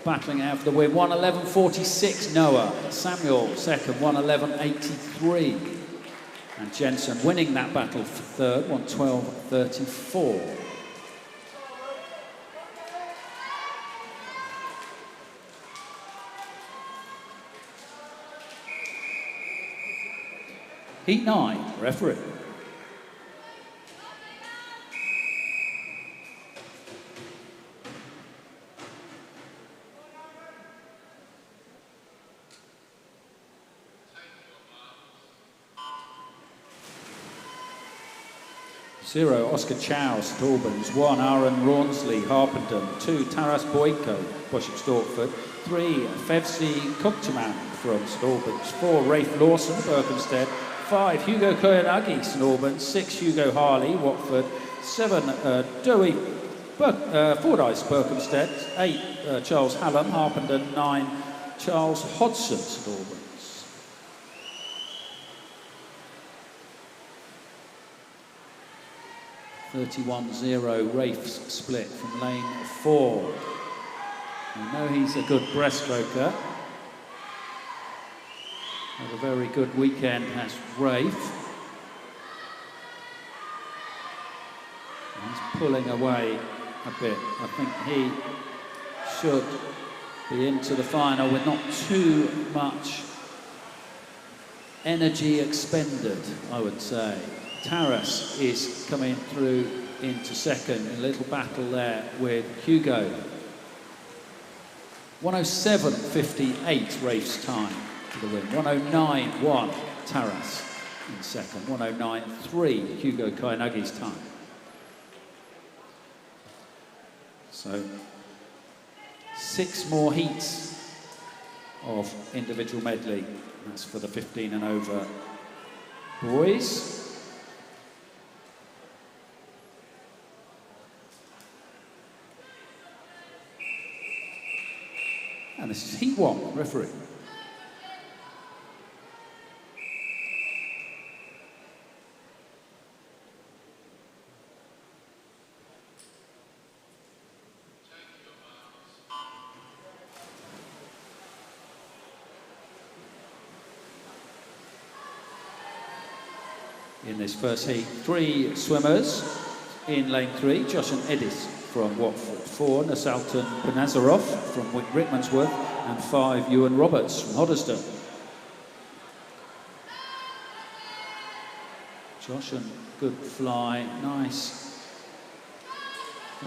battling out for the win. 1:11.46 Noah, Samuel 2nd, 1:11.83, and Jensen winning that battle for 3rd, 1:12.34. Heat 9, referee. 0, Oscar Chow, St Albans. 1, Aaron Rawnsley, Harpenden. 2, Taras Boyko, Bishop Stortford. 3, Fevsi Koktaman from St Albans. 4, Rafe Lawson, Berkhamsted. 5, Hugo Koyanagi, St Albans. 6, Hugo Harley, Watford. 7, Dowie Fordyce, Berkhamsted. 8, Charles Hallam, Harpenden. 9, Charles Hodson, St Albans. 31-0, Rafe's split from lane 4. I know he's a good breaststroker. Had a very good weekend, has Rafe. He's pulling away a bit. I think he should be into the final with not too much energy expended, I would say. Taras is coming through into second in a little battle there with Hugo. 107.58 Rafe's time for the win. 109.1 Taras in second. 109.3 Hugo Koyanagi's time. So 6 more heats of individual medley. That's for the 15 and over boys. And this is heat 1, referee. In this first heat, 3 swimmers in lane 3, Josh and Edis from Watford. 4, Nasalton Panazarov from Rickmansworth, and 5, Ewan Roberts from Hoddesdon. Josh and good fly, nice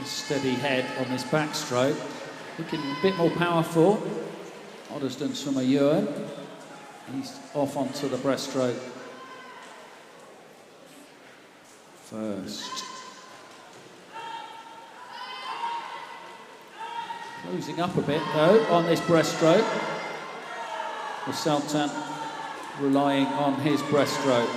steady head on this backstroke. Looking a bit more powerful. Hoddesdon swimmer Ewan, he's off onto the breaststroke first. Closing up a bit though on this breaststroke. With Sultan relying on his breaststroke.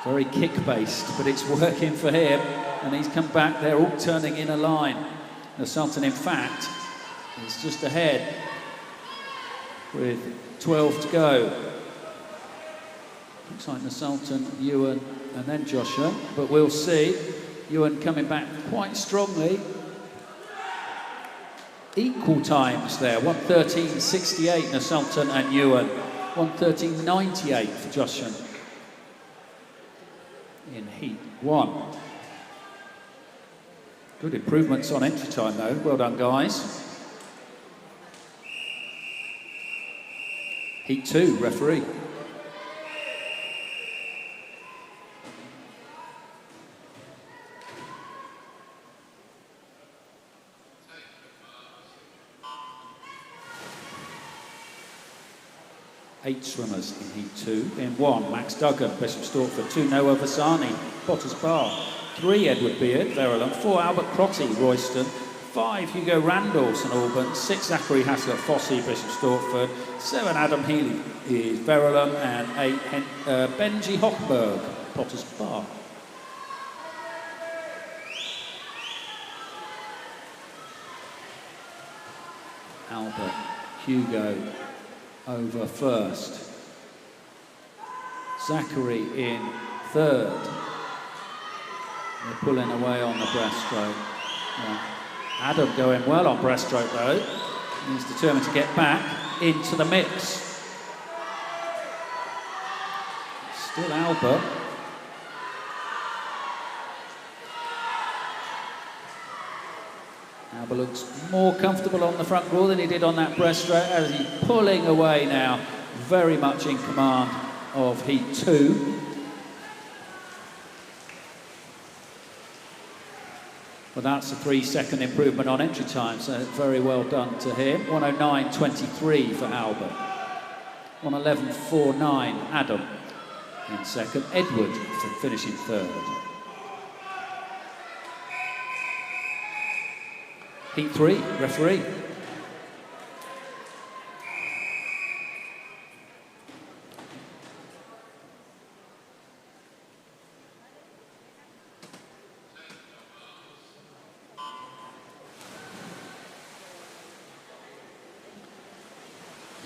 Very kick-based, but it's working for him. And he's come back, they're all turning in a line. The Sultan, in fact, is just ahead with 12 to go. Looks like the Sultan, Ewan, and then Joshua, but we'll see. Ewan coming back quite strongly. Equal times there, 1:13.68 Nasultan and Ewan, 1:13.98 for Joshua in heat 1. Good improvements on entry time though, well done guys. Heat 2, referee. Eight swimmers in heat 2. In 1, Max Duggan, Bishop Stortford. 2, Noah Vasani, Potters Bar. 3, Edward Beard, Verulam. 4, Albert Crotty, Royston. 5, Hugo Randall, St Albans. 6, Zachary Haslett, Fossey, Bishop Stortford. 7, Adam Healy is Verulam. And 8, Benji Hochberg, Potters Bar. Albert, Hugo over first. Zachary in third. They're pulling away on the breaststroke. Yeah. Adam going well on breaststroke though. He's determined to get back into the mix. Still Albert. Albert looks more comfortable on the front wall than he did on that breaststroke as he's pulling away now, very much in command of heat 2. Well, that's a 3-second improvement on entry time, so very well done to him. 109.23 for Albert. 111.49 Adam. in second. Edward finishing third. Heat 3, referee.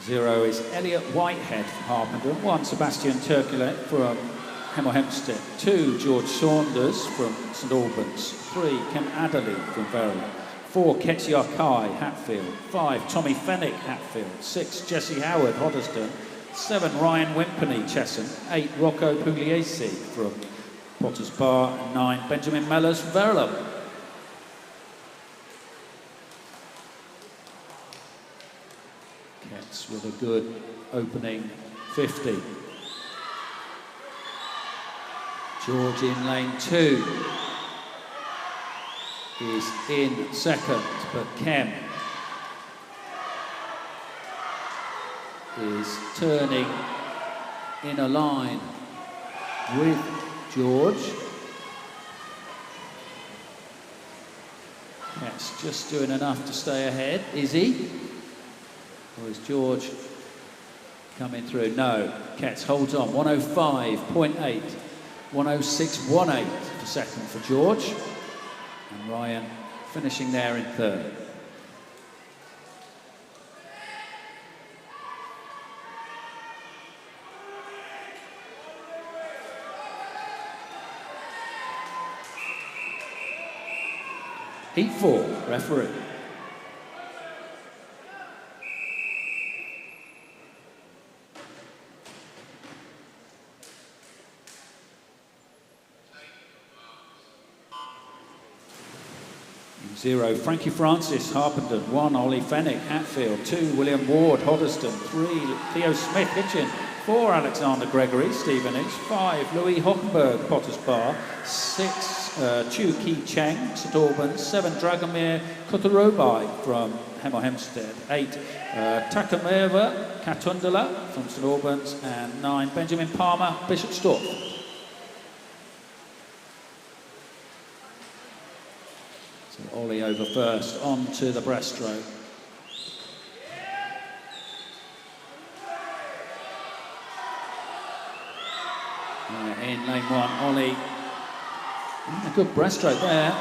Zero is Elliot Whitehead from Harpenden. 1, Sebastian Turculet from Hemel Hempstead. 2, George Saunders from St Albans. 3, Ken Adderley from Verily. 4, Ketsia Kai, Hatfield. 5, Tommy Fennick, Hatfield. 6, Jesse Howard, Hoddesdon. 7, Ryan Wimperney, Chesson. 8, Rocco Pugliese from Potters Bar. And 9, Benjamin Mellors from Verulam. Ketz with a good opening 50. George in lane 2 is in second, but Kem is turning in a line with George. Ketz just doing enough to stay ahead, is he? Or is George coming through? No, Ketz holds on. 105.8, 106.18 for second for George. And Ryan finishing there in third. Heat 4, referee. Zero, Frankie Francis, Harpenden. 1, Ollie Fennick, Hatfield. 2, William Ward, Hoddesdon. 3, Theo Smith, Hitchin. 4, Alexander Gregory, Stevenage. 5, Louis Hockenberg, Potters Bar. 6, Chu Ki Cheng, St Albans. 7, Dragomir Kotarobai from Hemel Hempstead. 8, Takameva Katundala from St Albans. And 9, Benjamin Palmer, Bishop Stortford. Ollie over first, on to the breaststroke. In lane 1, Ollie, a good breaststroke there.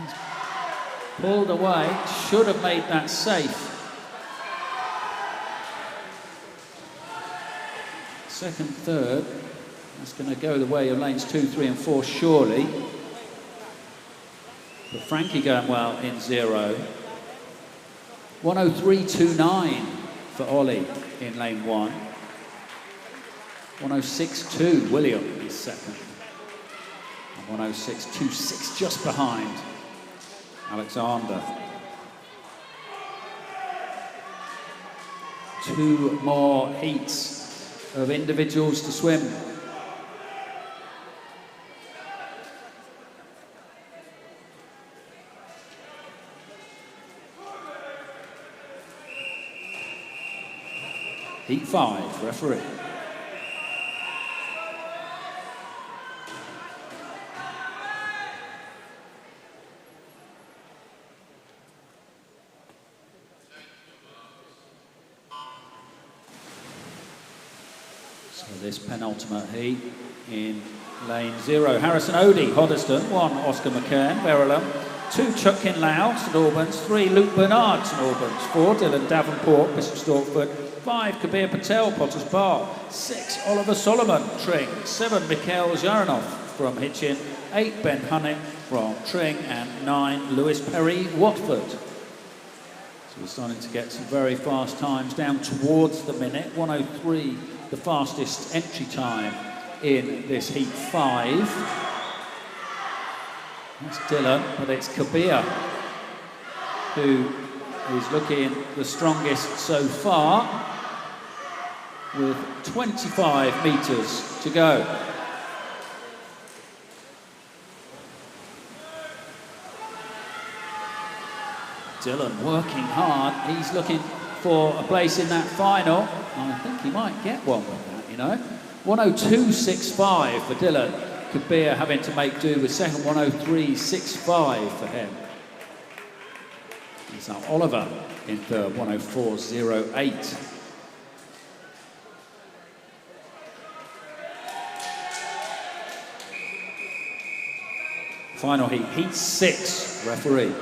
He's pulled away, should have made that safe. Second, third, that's going to go the way of lanes 2, 3 and 4 surely. But Frankie going well in 0. 103.29 for Ollie in lane 1. 106.2 William is second. And 106.26 just behind Alexander. 2 more heats of individuals to swim. Heat 5, referee. So this penultimate heat in lane 0. Harrison Odie, Hoddesdon. 1, Oscar McCann, Verulam. 2, Chuck Kinlow, St Albans. 3, Luke Bernard, St Albans. 4, Dylan Davenport, Bishop Stortford. 5, Kabir Patel, Potters Bar. 6, Oliver Solomon, Tring. 7, Mikhail Zaranov from Hitchin. 8, Ben Hunnick from Tring. And 9, Lewis Perry, Watford. So we're starting to get some very fast times down towards the minute. 103, the fastest entry time in this Heat 5. That's Dylan, but it's Kabir who is looking the strongest so far, with 25 metres to go. Dylan working hard. He's looking for a place in that final. I think he might get one with that, you know. 102.65 for Dylan. Kabir having to make do with second, 103.65 for him. It's now Oliver in third, 104.08. Final heat, heat 6, referee.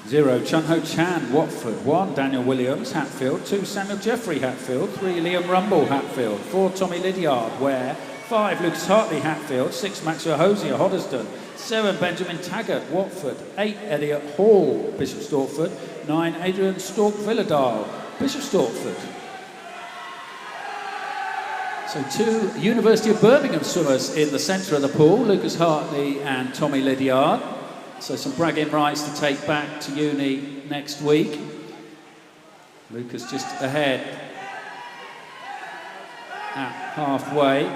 Zero, Chung Ho Chan, Watford. 1, Daniel Williams, Hatfield. 2, Samuel Jeffrey, Hatfield. 3, Liam Rumble, Hatfield. 4, Tommy Lydiard, Ware. 5, Lucas Hartley, Hatfield. 6, Maxwell Hosier, Hoddesdon. 7, Benjamin Taggart, Watford. 8, Elliot Hall, Bishop Stortford. 9, Adrian Stork Villadal, Bishop Stortford. So 2 University of Birmingham swimmers in the centre of the pool, Lucas Hartley and Tommy Lydiard. So some bragging rights to take back to uni next week. Lucas just ahead at halfway.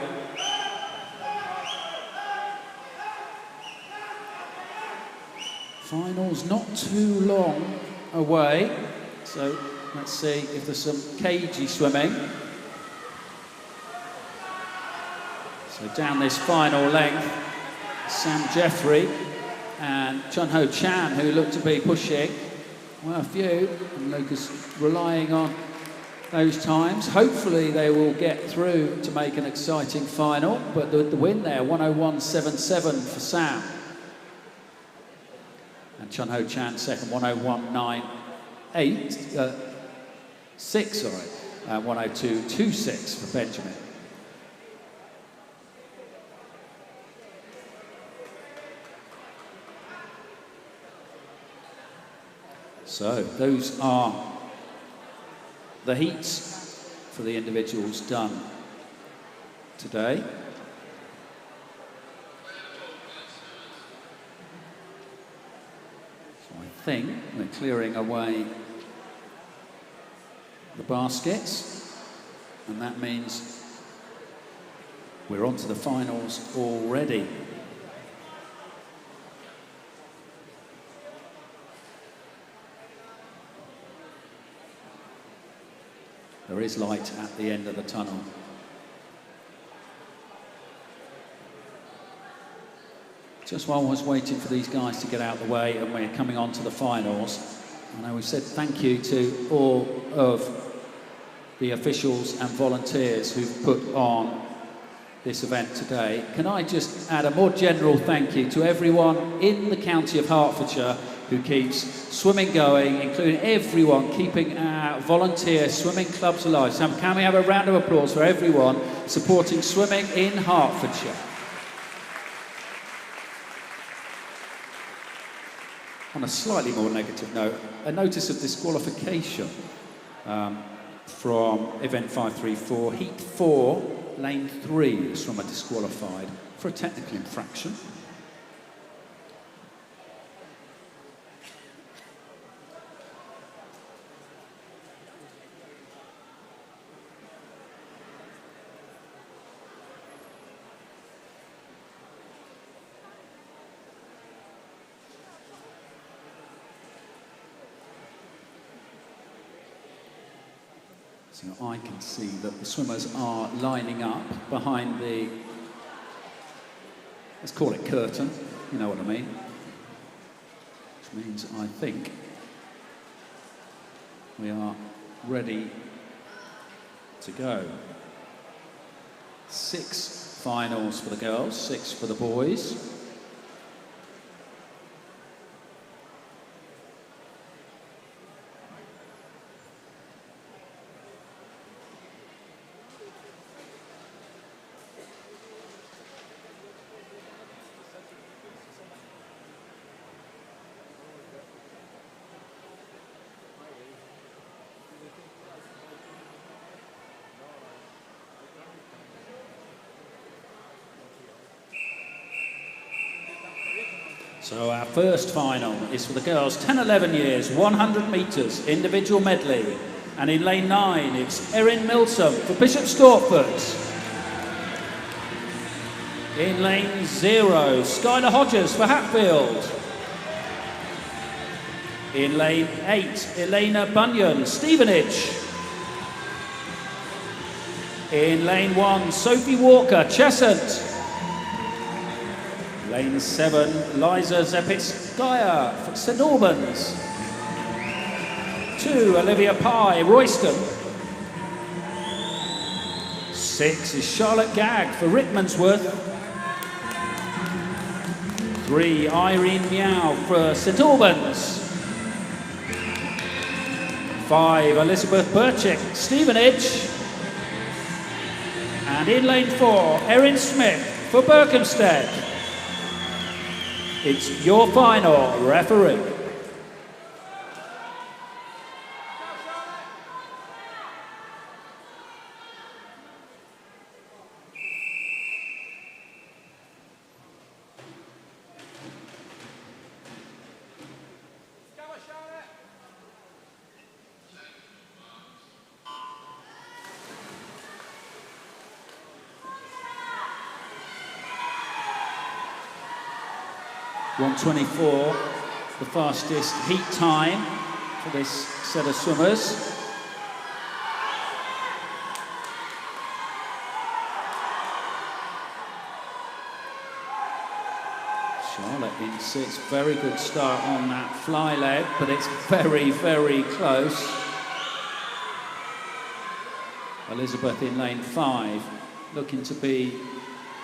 Finals not too long away. So let's see if there's some cagey swimming. So down this final length, Sam Jeffrey and Chun Ho Chan, who look to be pushing, well, a few, and Lucas relying on those times. Hopefully they will get through to make an exciting final, but the win there, 101.77 for Sam. And Chun Ho Chan second, 102.26 for Benjamin. So those are the heats for the individuals done today. So I think we're clearing away the baskets, and that means we're on to the finals already. There is light at the end of the tunnel. Just while I was waiting for these guys to get out of the way and we're coming on to the finals, I know we said thank you to all of the officials and volunteers who've put on this event today. Can I just add a more general thank you to everyone in the county of Hertfordshire who keeps swimming going, including everyone keeping our volunteer swimming clubs alive. So can we have a round of applause for everyone supporting swimming in Hertfordshire? On a slightly more negative note, a notice of disqualification from event 534, heat 4, lane 3, the swimmer disqualified for a technical infraction. So I can see that the swimmers are lining up behind the, let's call it curtain, you know what I mean. Which means I think we are ready to go. 6 finals for the girls, 6 for the boys. So our first final is for the girls, 10-11 years, 100 metres, individual medley. And in lane 9, it's Erin Milsom for Bishop Stortford. In lane 0, Skylar Hodges for Hatfield. In lane 8, Elena Bunyan, Stevenage. In lane 1, Sophie Walker, Cheshunt. Lane 7, Liza Zepitskaya for St Albans. 2, Olivia Pye, Royston. 6 is Charlotte Gagg for Rickmansworth. 3, Irene Meow for St Albans. 5, Elizabeth Birchick, Stevenage. And in lane 4, Erin Smith for Berkhamsted. It's your final, referee. .124, the fastest heat time for this set of swimmers. Charlotte in 6th, very good start on that fly leg, but it's very, very close. Elizabeth in lane 5, looking to be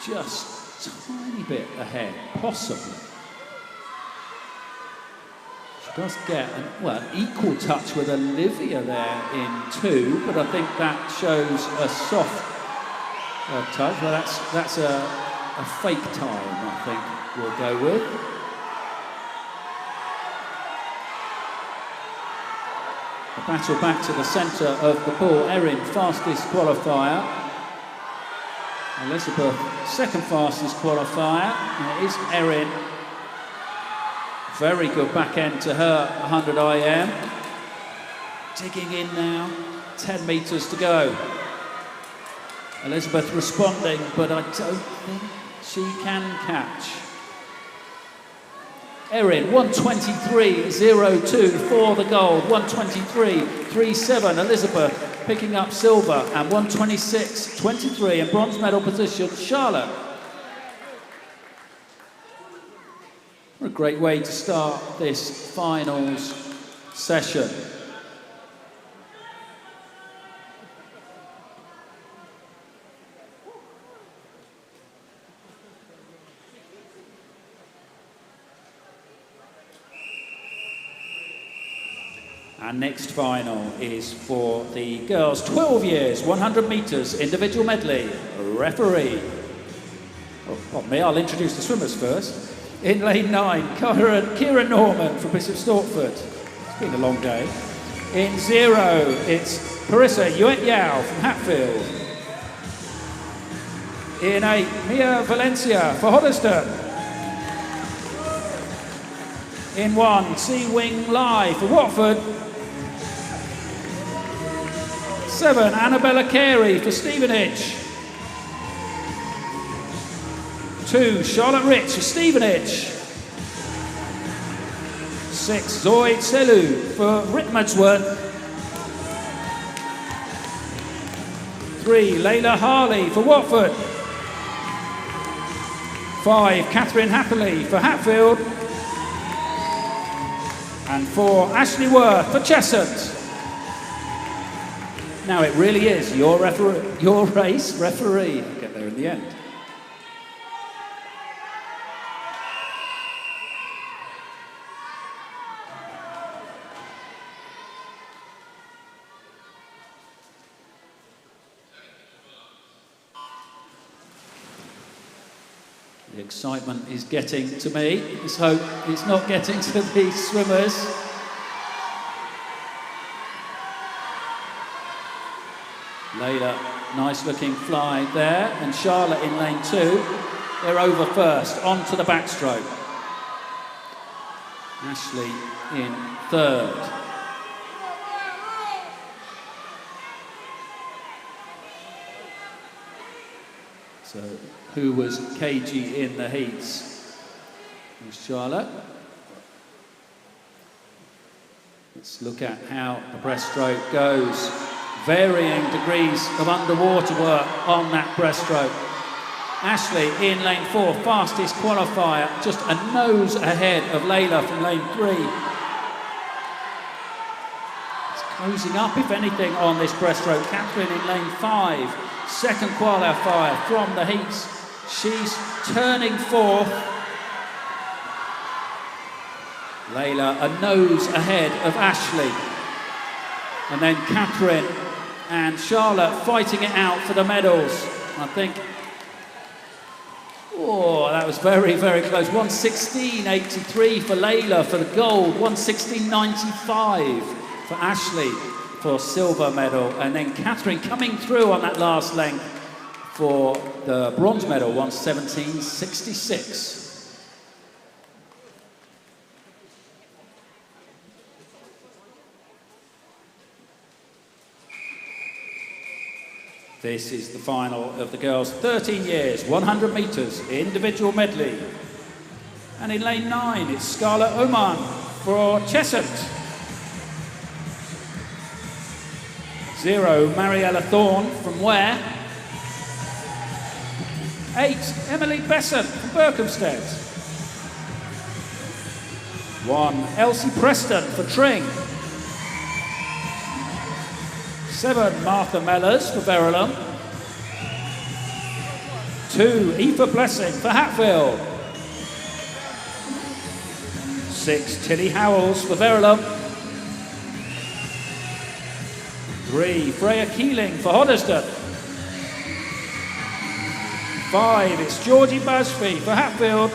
just a tiny bit ahead, possibly. She does get an equal touch with Olivia there in 2, but I think that shows a soft touch. Well, that's a fake time, I think we'll go with. The battle back to the centre of the pool. Erin, fastest qualifier. Elizabeth, second fastest qualifier. And it is Erin. Very good back end to her 100 IM. Digging in now, 10 metres to go. Elizabeth responding, but I don't think she can catch. Erin, 1:23.02 for the gold, 1:23.37. Elizabeth picking up silver, and 1:26.23 in bronze medal position, Charlotte. What a great way to start this finals session. Our next final is for the girls, 12 years, 100 metres, individual medley, referee. Oh, pardon me, I'll introduce the swimmers first. In lane 9, Kieran Norman from Bishop Stortford. It's been a long day. In 0, it's Parissa Yuet Yao from Hatfield. In 8, Mia Valencia for Hoddesdon. In 1, Sea Wing Lai for Watford. 7, Annabella Carey for Stevenage. 2, Charlotte Rich for Stevenage. 6, Zoe Selu for Rickmansworth. 3, Layla Harley for Watford. 5, Catherine Happily for Hatfield. And 4, Ashley Worth for Cheshunt. Now it really is your race, referee. I'll get there in the end. The excitement is getting to me. Let's hope it's not getting to the swimmers. Layla, nice looking fly there. And Charlotte in lane 2. They're over first, on to the backstroke. Ashley in third. So, who was KG in the heats? It was Charlotte. Let's look at how the breaststroke goes. Varying degrees of underwater work on that breaststroke. Ashley in lane 4, fastest qualifier, just a nose ahead of Layla from lane 3. It's closing up, if anything, on this breaststroke. Catherine in lane 5, second qualifier from the heats. She's turning fourth. Layla a nose ahead of Ashley. And then Catherine and Charlotte fighting it out for the medals. I think, oh, that was very, very close. 1:16.83 for Layla for the gold, 1:16.95 for Ashley for silver medal. And then Catherine coming through on that last length for the bronze medal, 1:17.66. This is the final of the girls' 13 years, 100 metres, individual medley. And in lane 9, it's Scarlett Oman for Cheshunt. 0, Mariella Thorne from Ware. 8, Emily Besson from Berkhamsted. 1, Elsie Preston for Tring. 7, Martha Mellors for Verulam. 2, Aoife Blessing for Hatfield. 6, Tilly Howells for Verulam. 3, Freya Keeling for Hoddesdon. 5, it's Georgie Busby for Hatfield.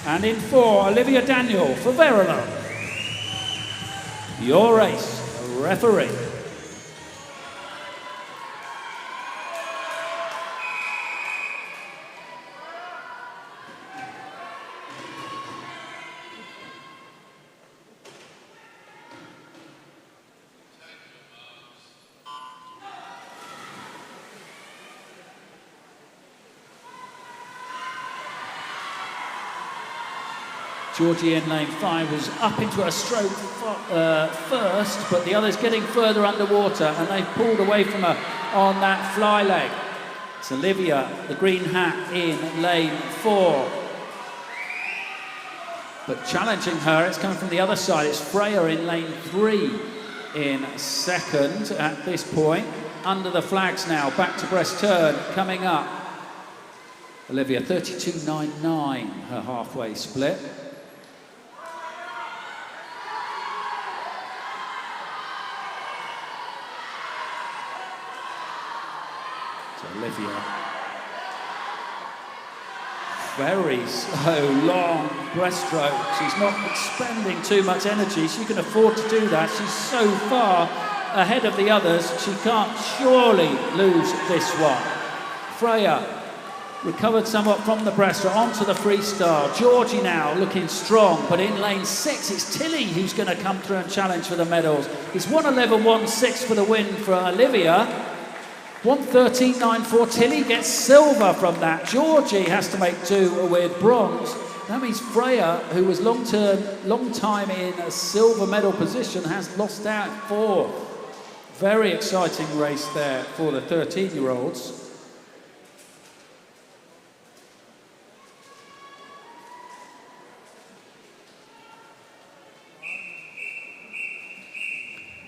And in 4, Olivia Daniel for Verulam. Your race. Referee. Georgie in lane 5 was up into a stroke first, but the others getting further underwater, and they pulled away from her on that fly leg. It's Olivia, the green hat, in lane 4. But challenging her, it's coming from the other side. It's Freya in lane 3 in second at this point. Under the flags now, back to breast turn, coming up. Olivia, 32.99, her halfway split. Olivia, very slow, long breaststroke. She's not expending too much energy. She can afford to do that. She's so far ahead of the others. She can't surely lose this one. Freya recovered somewhat from the breaststroke onto the freestyle. Georgie now looking strong, but in lane 6, it's Tilly who's going to come through and challenge for the medals. It's 1:11.16 for the win for Olivia. 1:13.94. Tilly gets silver from that. Georgie has to make do with bronze. That means Freya, who was long time in a silver medal position, has lost out 4. Very exciting race there for the 13-year-olds.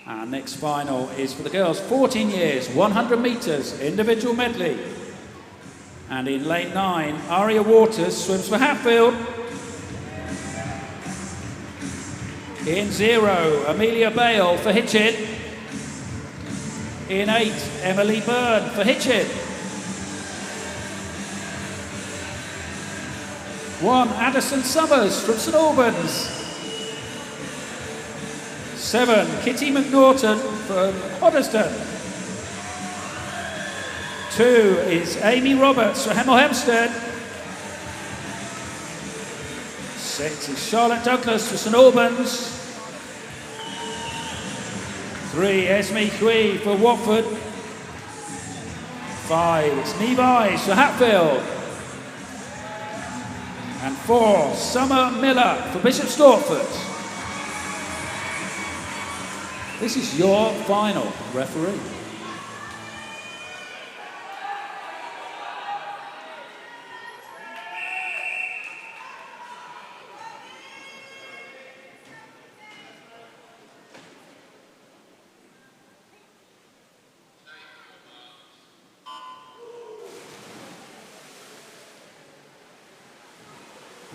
Our next final is for the girls, 14 years, 100 metres, individual medley. And in lane 9, Aria Waters swims for Hatfield. In 0, Amelia Bale for Hitchin. In 8, Emily Byrne for Hitchin. 1, Addison Summers from St Albans. 7, Kitty McNaughton from Hoddesdon. 2 is Amy Roberts from Hemel Hempstead. 6 is Charlotte Douglas for St Albans. 3, Esme Hui for Watford. 5, it's Neve Eyes for Hatfield. And 4, Summer Miller for Bishop Stortford. This is your final, referee.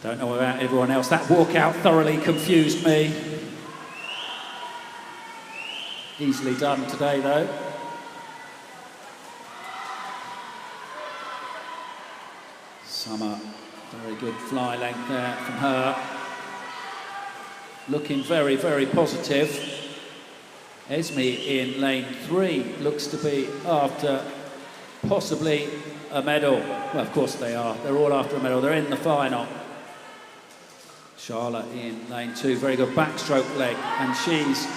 Don't know about everyone else. That walkout thoroughly confused me. Easily done today, though. Summer, very good fly length there from her. Looking very, very positive. Esme in lane 3 looks to be after possibly a medal. Well, of course they are. They're all after a medal. They're in the final. Charlotte in lane 2, very good backstroke leg, and she's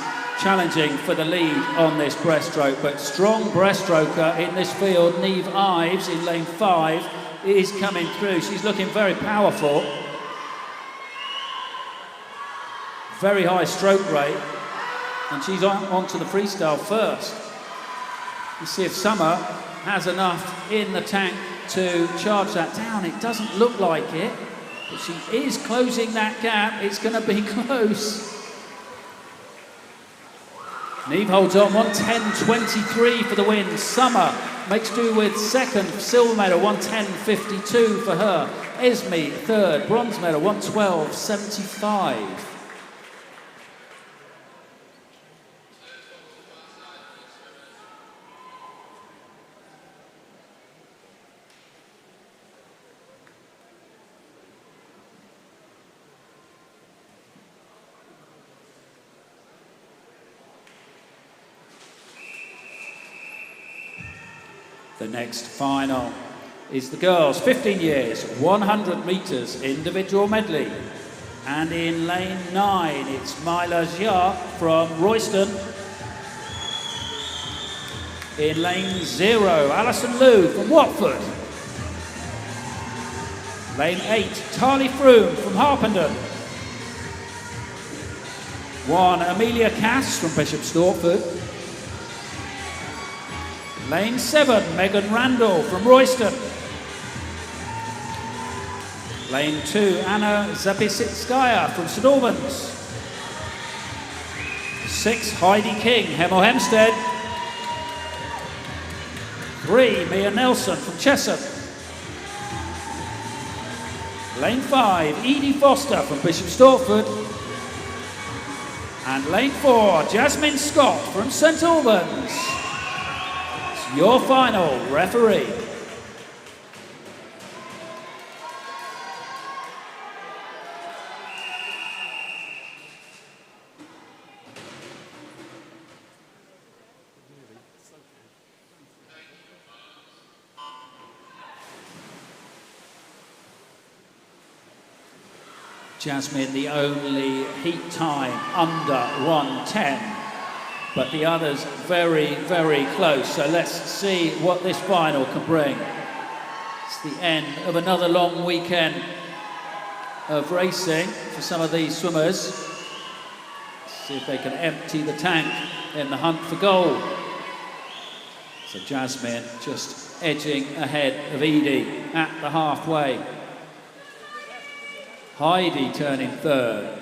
challenging for the lead on this breaststroke, but strong breaststroker in this field, Neve Ives in lane 5 is coming through. She's looking very powerful. Very high stroke rate, and she's on to the freestyle first. Let's see if Summer has enough in the tank to charge that down. It doesn't look like it. But she is closing that gap. It's going to be close. Neve holds on, 1:10.23 for the win. Summer makes do with second, silver medal, 1:10.52 for her. Esme, third, bronze medal, 1:12.75. The next final is the girls, 15 years, 100 metres individual medley. And in lane 9, it's Myla Jia from Royston. In lane 0, Alison Liu from Watford. Lane 8, Tarly Froome from Harpenden. 1, Amelia Cass from Bishop Stortford. Lane 7, Megan Randall from Royston. Lane 2, Anna Zabisitskaya from St Albans. 6, Heidi King, Hemel Hempstead. 3, Mia Nelson from Chesham. Lane 5, Edie Foster from Bishop Stortford. And lane 4, Jasmine Scott from St Albans. Your final, referee. Jasmine, the only heat time under 1:10. But the others very, very close. So let's see what this final can bring. It's the end of another long weekend of racing for some of these swimmers. See if they can empty the tank in the hunt for gold. So Jasmine just edging ahead of Edie at the halfway. Heidi turning third.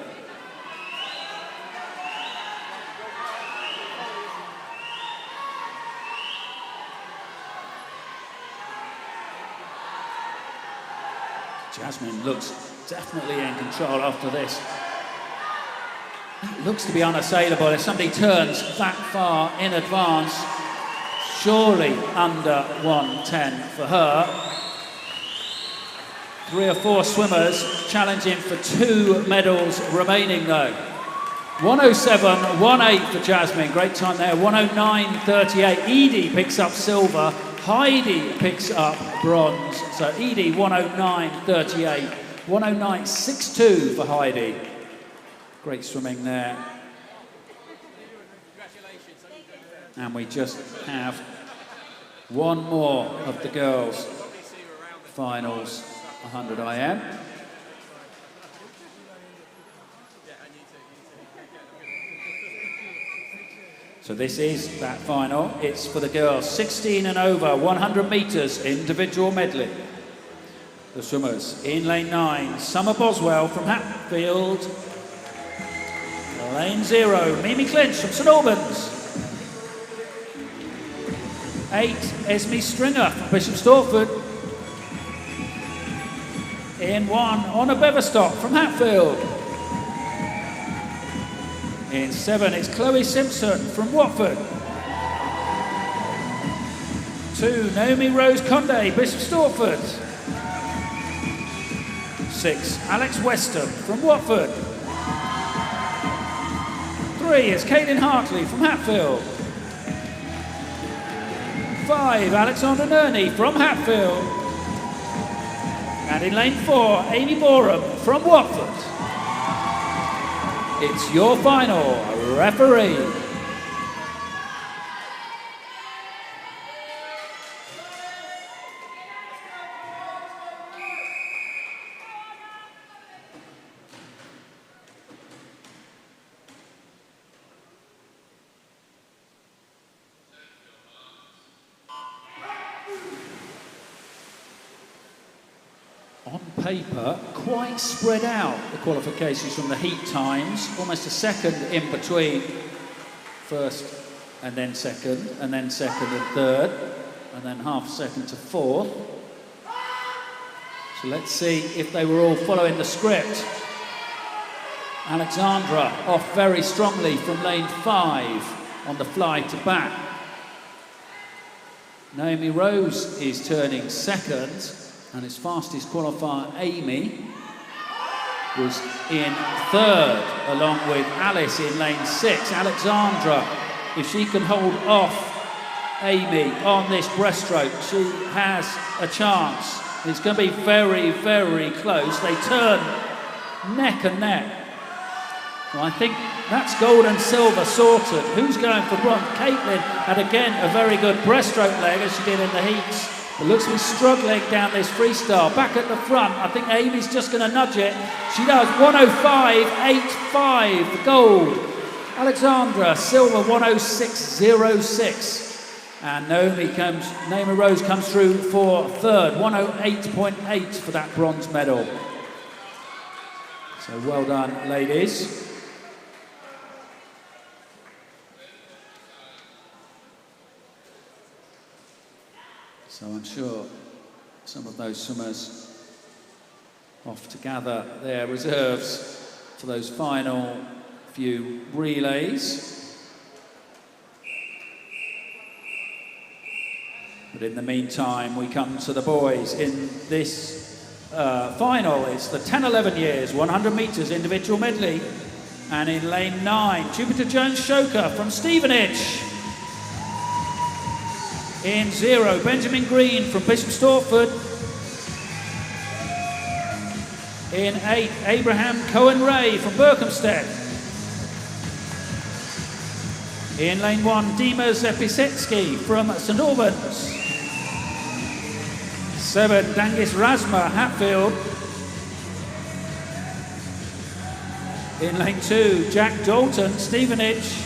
Jasmine looks definitely in control after this. That looks to be unassailable. If somebody turns that far in advance, surely under 1:10 for her. 3 or 4 swimmers challenging for 2 medals remaining though. 1:07.18 for Jasmine, great time there. 1:09.38. Edie picks up silver. Heidi picks up bronze. So Edie 1:09.38, 109.62 for Heidi. Great swimming there. And we just have one more of the girls' finals, 100 IM. So this is that final. It's for the girls 16 and over, 100 metres individual medley. The swimmers in lane 9, Summer Boswell from Hatfield. Lane 0, Mimi Clinch from St Albans. 8, Esme Stringer from Bishop Stortford. In 1, Honor Beverstock from Hatfield. In 7, it's Chloe Simpson from Watford. 2, Naomi Rose Conde, Bishop Stortford. 6, Alex Weston from Watford. 3 is Caitlin Hartley from Hatfield. 5, Alexandra Nerney from Hatfield. And in lane 4, Amy Borum from Watford. It's your final, referee. On paper, quite spread out, the qualifications from the heat times, almost a second in between first and then second and third, and then half a second to fourth. So let's see if they were all following the script. Alexandra off very strongly from lane 5 on the fly to back. Naomi Rose is turning second. And its fastest qualifier, Amy, was in third, along with Alice in lane 6. Alexandra, if she can hold off Amy on this breaststroke, she has a chance. It's going to be very, very close. They turn neck and neck. Well, I think that's gold and silver sorted. Who's going for bronze? Caitlin had again a very good breaststroke leg, as she did in the heats. But looks to be struggling down this freestyle. Back at the front, I think Amy's just going to nudge it. She does, 105.85 for gold. Alexandra, silver, 106.06. And Naomi Rose comes through for third, 108.8 for that bronze medal. So well done, ladies. So I'm sure some of those swimmers off to gather their reserves for those final few relays. But in the meantime, we come to the boys in this final. It's the 10-11 years, 100 metres individual medley. And in lane 9, Jupiter Jones-Shoker from Stevenage. In 0, Benjamin Green from Bishop Stortford. In 8, Abraham Cohen-Ray from Berkhamsted. In lane 1, Dimas Episetsky from St Albans. 7, Dangis Rasma, Hatfield. In lane 2, Jack Dalton, Stevenage.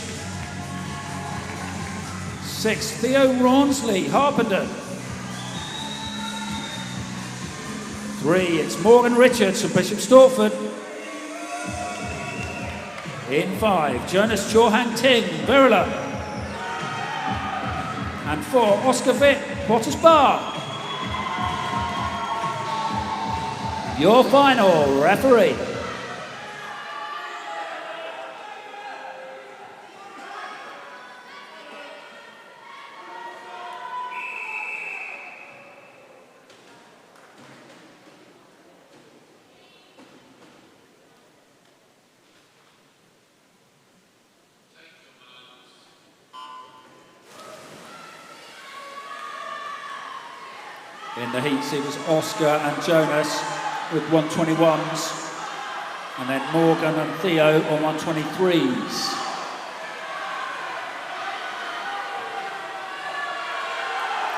6, Theo Rawnsley, Harpenden. 3, it's Morgan Richards from Bishop Stortford. In 5, Jonas Chorhang Ting, Verila. And 4, Oscar Vitt, Potters Bar. Your final, referee. In the heats, it was Oscar and Jonas with 121s. And then Morgan and Theo on 123s.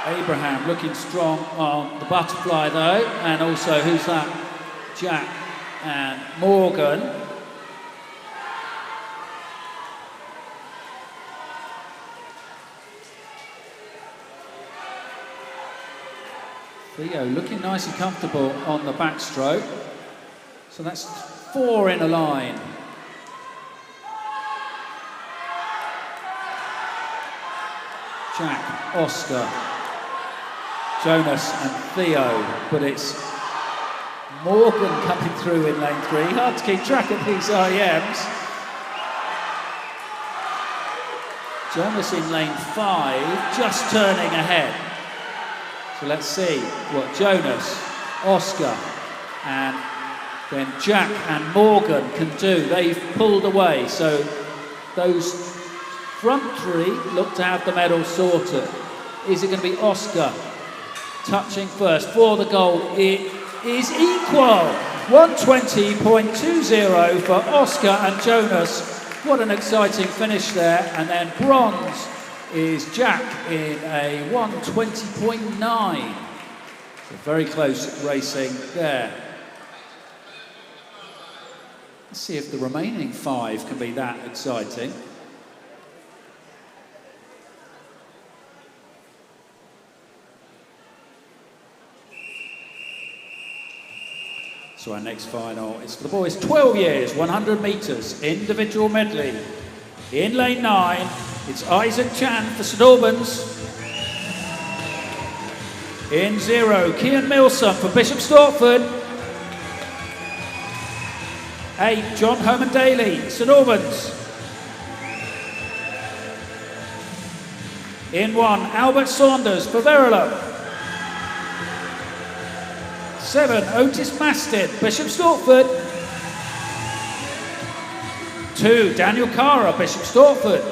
Abraham looking strong on the butterfly though, and also who's that? Jack and Morgan. Theo looking nice and comfortable on the backstroke. So that's 4 in a line. Jack, Oscar, Jonas and Theo, but it's Morgan coming through in lane 3. Hard to keep track of these IMs. Jonas in lane 5, just turning ahead. So let's see what Jonas, Oscar and then Jack and Morgan can do. They've pulled away, so those front 3 look to have the medal sorted. Is it going to be Oscar touching first for the goal? It is equal. 120.20 for Oscar and Jonas. What an exciting finish there. And then bronze is Jack in a 120.9. So very close racing there. Let's see if the remaining 5 can be that exciting. So our next final is for the boys, 12 years, 100 metres, individual medley. In lane 9, it's Isaac Chan for St Albans. In 0, Cian Milsom for Bishop Stortford. 8, John Homan Daly, St Albans. In 1, Albert Saunders for Verulam. 7, Otis Mastin, Bishop Stortford. 2, Daniel Cara, Bishop Stortford.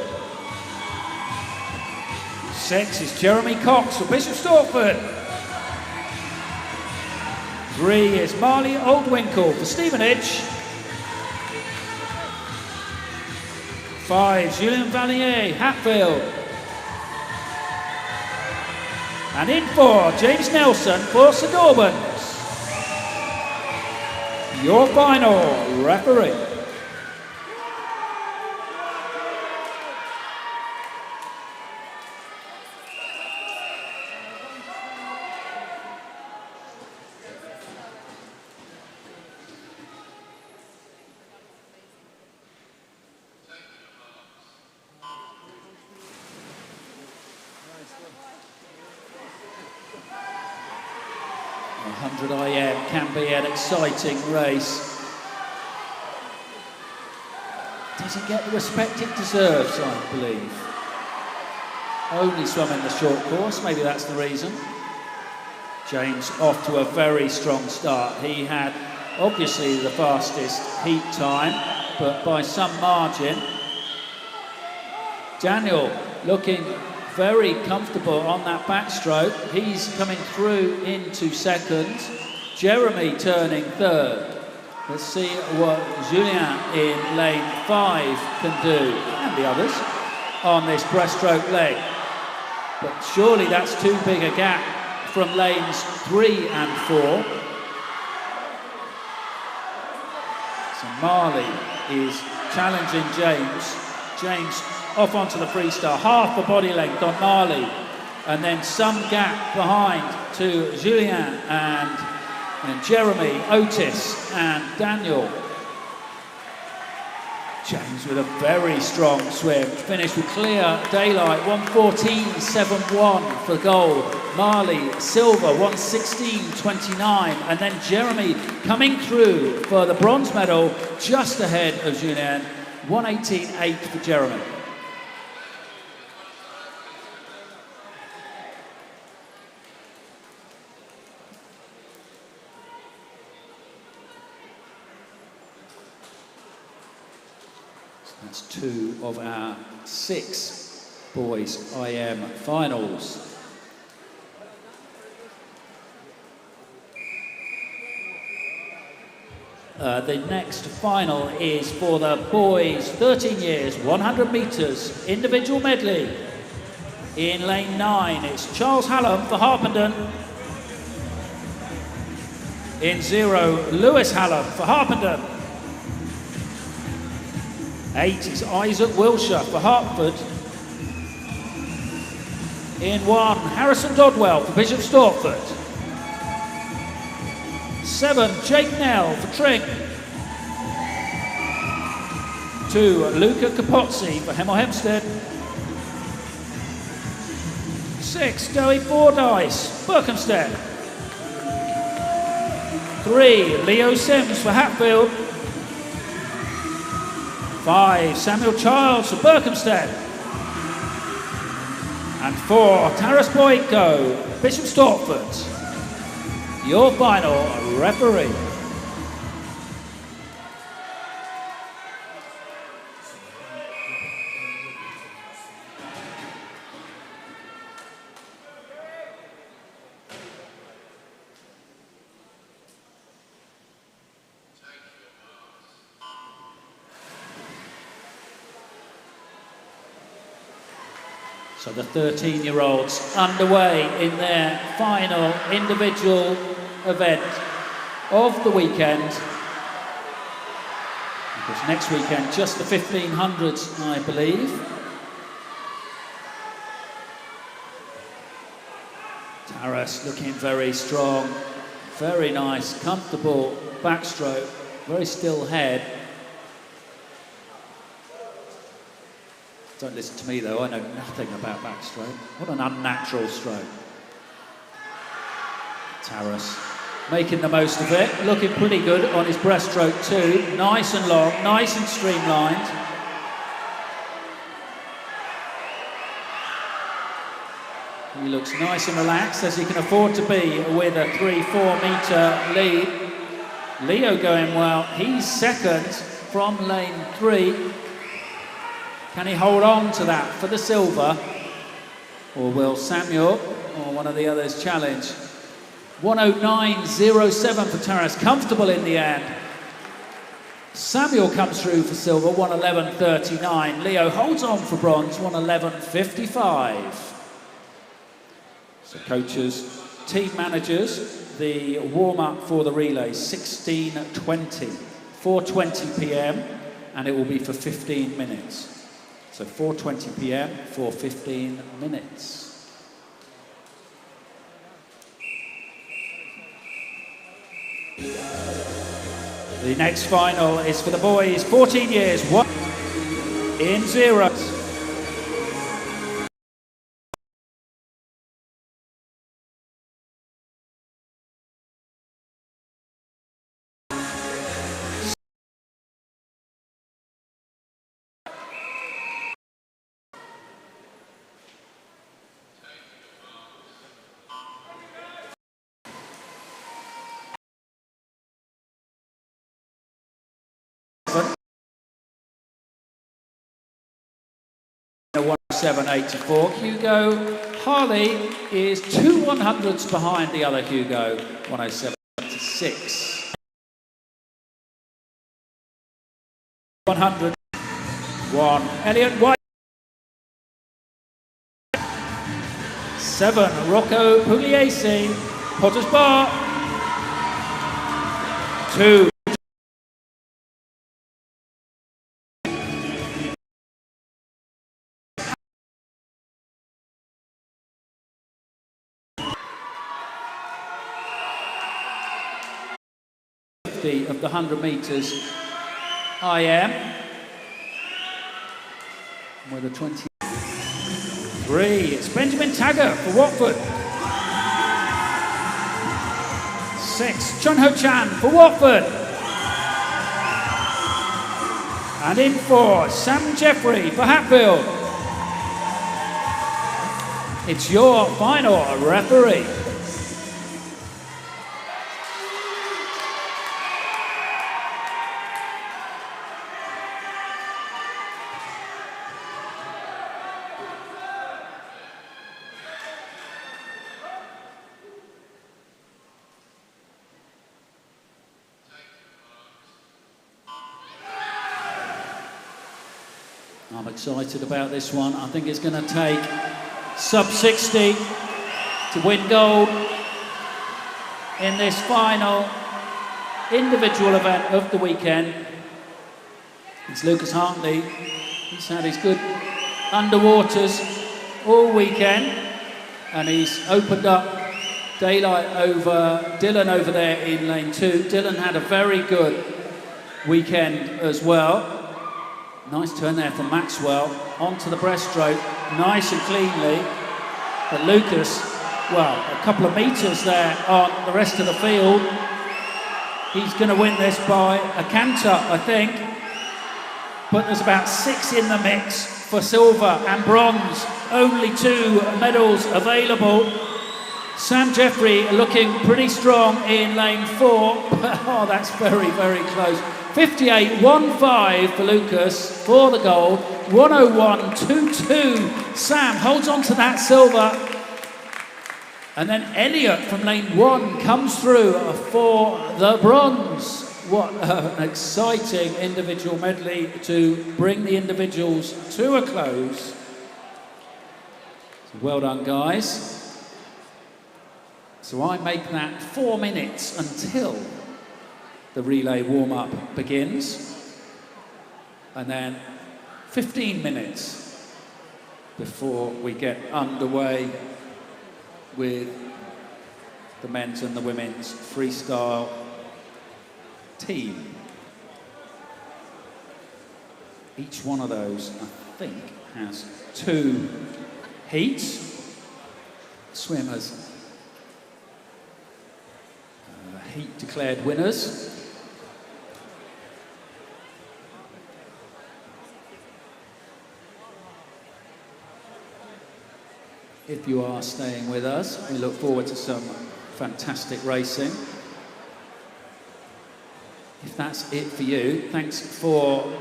6 is Jeremy Cox for Bishop Stortford. 3 is Marley Oldwinkle for Stevenage. 5, Julien Valier, Hatfield. And in 4, James Nelson for St Albans. Your final referee. IM can be an exciting race. Does it get the respect it deserves, I believe? Only swum in the short course, maybe that's the reason. James off to a very strong start. He had obviously the fastest heat time, but by some margin. Daniel looking very comfortable on that backstroke. He's coming through into second. Jeremy turning third. Let's see what Julien in lane 5 can do, and the others, on this breaststroke leg. But surely that's too big a gap from lanes 3 and 4. So Marley is challenging James. James off onto the freestyle, half a body length on Marley, and then some gap behind to Julien and Jeremy, Otis and Daniel. James with a very strong swim, finished with clear daylight, 1:14.71 for gold. Marley, silver, 1:16.29, and then Jeremy coming through for the bronze medal, just ahead of Julien, 1:18.8 for Jeremy. That's 2 of our 6 boys IM finals. The next final is for the boys, 13 years, 100 metres, individual medley. In lane 9, it's Charles Hallam for Harpenden. In 0, Lewis Hallam for Harpenden. 8 is Isaac Wilshire for Hertford. In 1, Harrison Dodwell for Bishop Stortford. 7, Jake Nell for Tring. 2, Luca Capozzi for Hemel Hempstead. 6, Joey Fordyce, Berkhamsted. 3, Leo Sims for Hatfield. 5, Samuel Childs for Berkhamsted. And 4, Taras Boyko, Bishop Stortford. Your final referee. So the 13-year-olds underway in their final individual event of the weekend. Because next weekend, just the 1500s, I believe. Taras looking very strong, very nice, comfortable backstroke, very still head. Don't listen to me though, I know nothing about backstroke. What an unnatural stroke. Taras making the most of it, looking pretty good on his breaststroke too. Nice and long, nice and streamlined. He looks nice and relaxed as he can afford to be with a 3-4 metre lead. Leo going well, he's second from lane 3. Can he hold on to that for the silver? Or will Samuel or one of the others challenge? 109.07 for Taras, comfortable in the end. Samuel comes through for silver, 111.39. Leo holds on for bronze, 111.55. So coaches, team managers, the warm-up for the relay, 16:20, 4:20 p.m, and it will be for 15 minutes. So 4:20 p.m. for 15 minutes. The next final is for the boys, 14 years, 1 in 0. A 107.84. Hugo Harley is 2 100ths behind the other Hugo, 107.6. 100. 1. Elliot White. 7. Rocco Pugliese, Potter's Bar. 2. Of the 100 metres IM with a 23. It's Benjamin Taggart for Watford. 6. Chun Ho Chan for Watford. And in 4, Sam Jeffrey for Hatfield. It's your final referee. I'm excited about this one. I think it's going to take sub 60 to win gold in this final individual event of the weekend. It's Lucas Hartley. He's had his good underwaters all weekend, and he's opened up daylight over Dylan over there in lane 2. Dylan had a very good weekend as well. Nice turn there from Maxwell onto the breaststroke, nice and cleanly. But Lucas, well, a couple of metres there on the rest of the field. He's going to win this by a canter, I think. But there's about 6 in the mix for silver and bronze. Only 2 medals available. Sam Jeffrey looking pretty strong in lane 4. Oh, that's very, very close. 58.15 for Lucas for the gold. 101.22. Sam holds on to that silver. And then Elliot from lane 1 comes through for the bronze. What an exciting individual medley to bring the individuals to a close. So well done, guys. So I make that 4 minutes until the relay warm-up begins, and then 15 minutes before we get underway with the men's and the women's freestyle team. Each one of those, I think, has 2 heats. Swimmers, heat declared winners. If you are staying with us, we look forward to some fantastic racing. If that's it for you, thanks for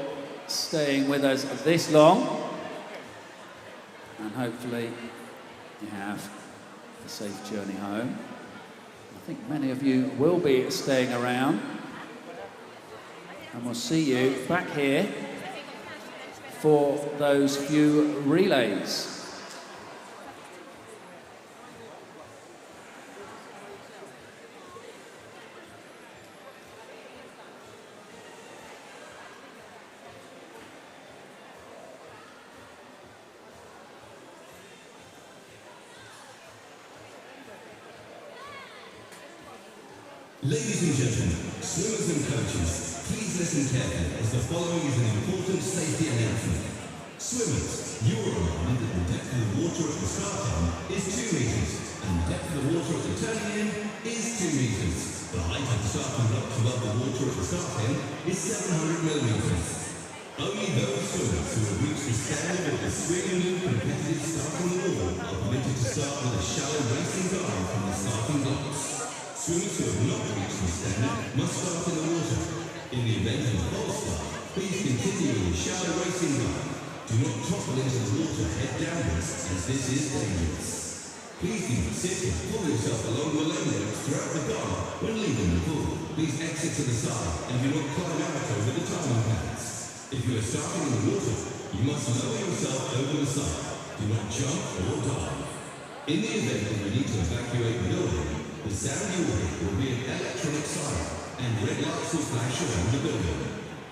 staying with us this long. And hopefully you have a safe journey home. I think many of you will be staying around. And we'll see you back here for those few relays. Ladies and gentlemen, swimmers and coaches, please listen carefully as the following is an important safety announcement. Swimmers, you are reminded that the depth of the water at the start end is 2 metres and the depth of the water at the turning end is 2 metres. The height of the starting blocks above the water at the start end is 700 millimetres. Only those swimmers who have reached the standard of the swimming loop competitive starting wall are permitted to start with a shallow racing dive from the starting blocks. Swimmers who have not reached the standard must start in the water. In the event of a false start, please continue with a shallow racing dive. Do not topple into the water head downwards, as this is dangerous. Please do not sit and pull yourself along the lane ropes throughout the guard when leaving the pool. Please exit to the side and do not climb out over the timing pads. If you are starting in the water, you must lower yourself over the side. Do not jump or dive. In the event that you need to evacuate the building, the sound you will hear will be an electronic siren, and red lights will flash around the building.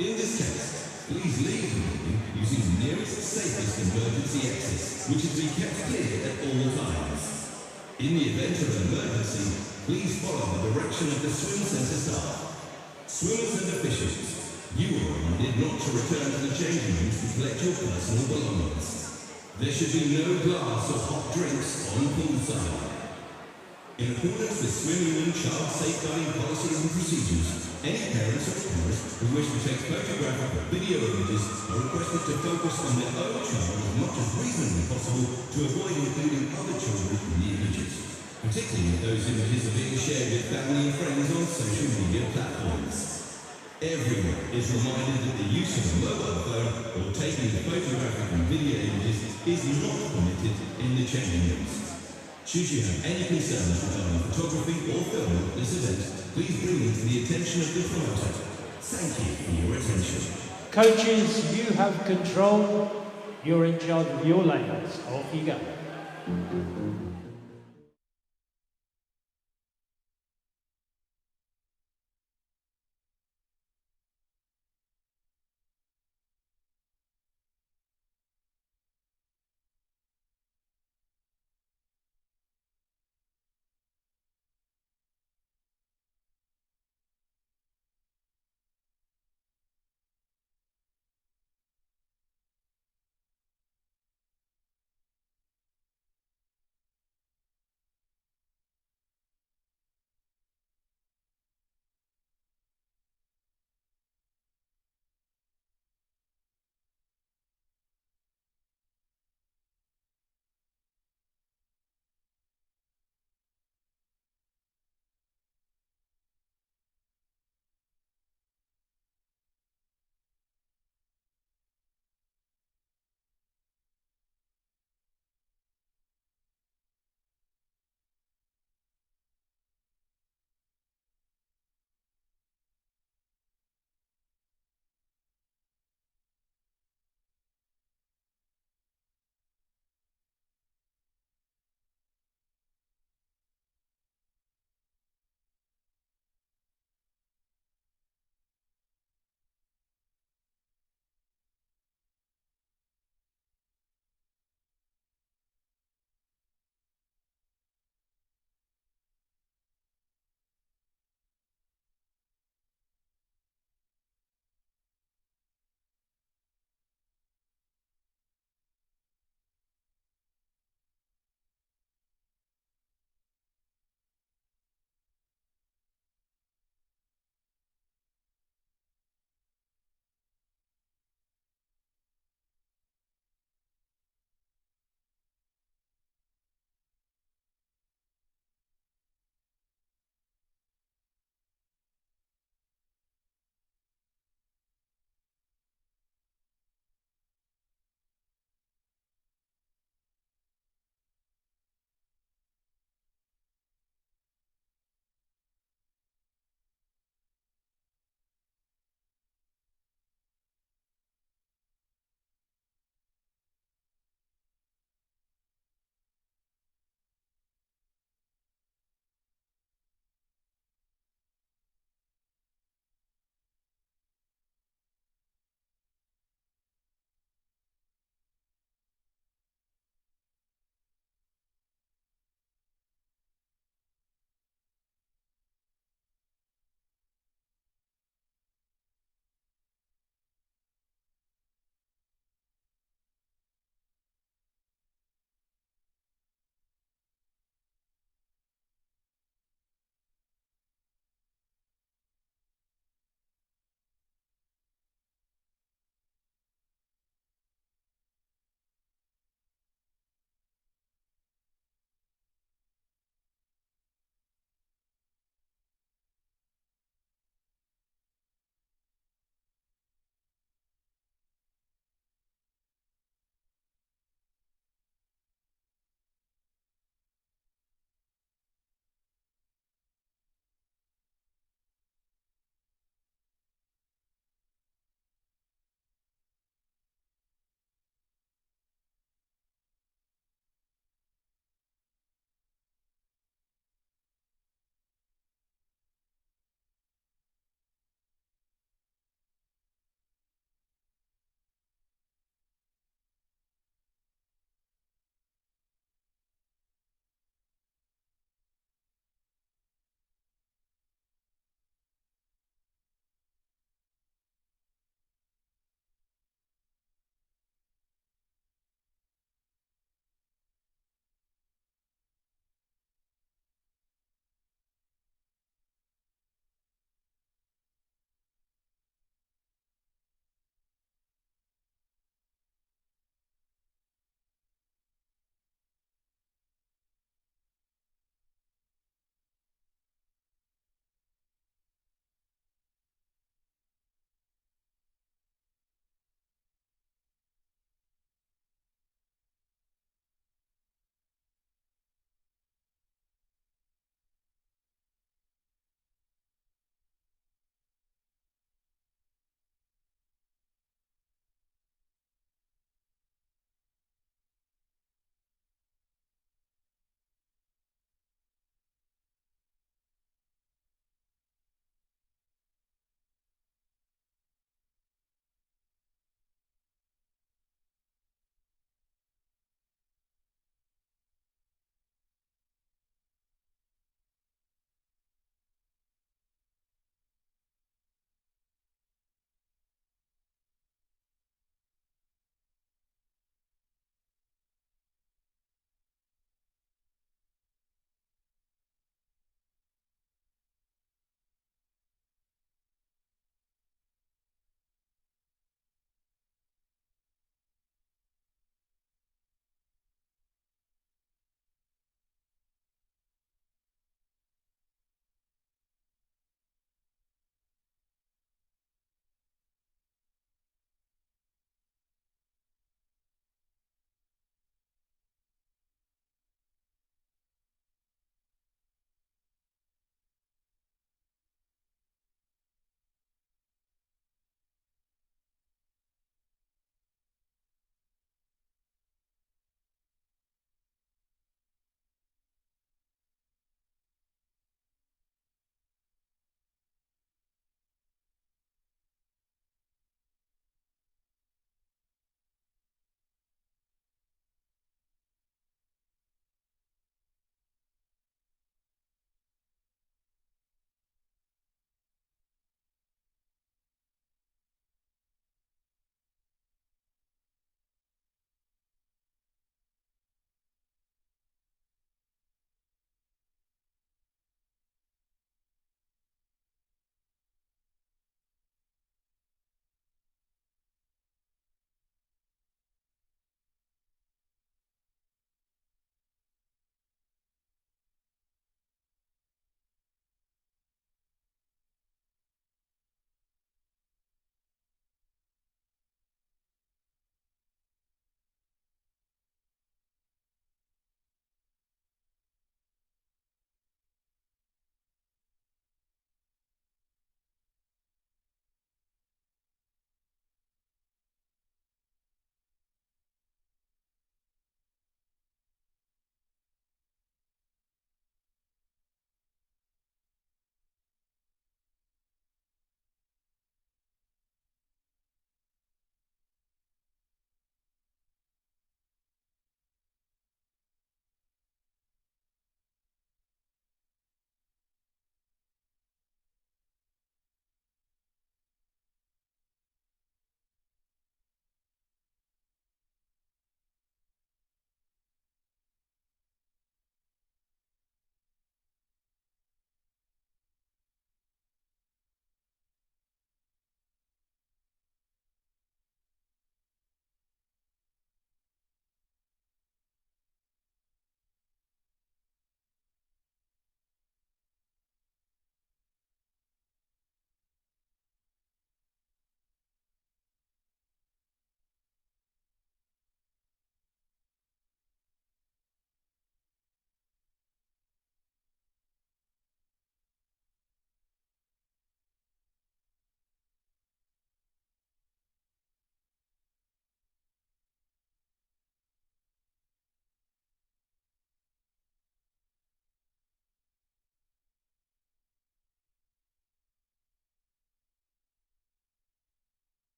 In this case, please leave the building using the nearest, safest emergency exit, which is to be kept clear at all times. In the event of an emergency, please follow the direction of the swim centre staff. Swimmers and officials, you are reminded not to return to the changing rooms to collect your personal belongings. There should be no glass or hot drinks on poolside. In accordance with swimming and child safeguarding policies and procedures, any parents or carers who wish to take photographic or video images are requested to focus on their own child as much as reasonably possible to avoid including other children in the images, particularly if those images are being shared with family and friends on social media platforms. Everyone is reminded that the use of a mobile phone or taking photographic and video images is not permitted in the changing rooms. Should you have any concerns regarding photography or filming at this event, please bring them to the attention of the promoter. Thank you for your attention. Coaches, you have control. You're in charge of your lanes. Off you go.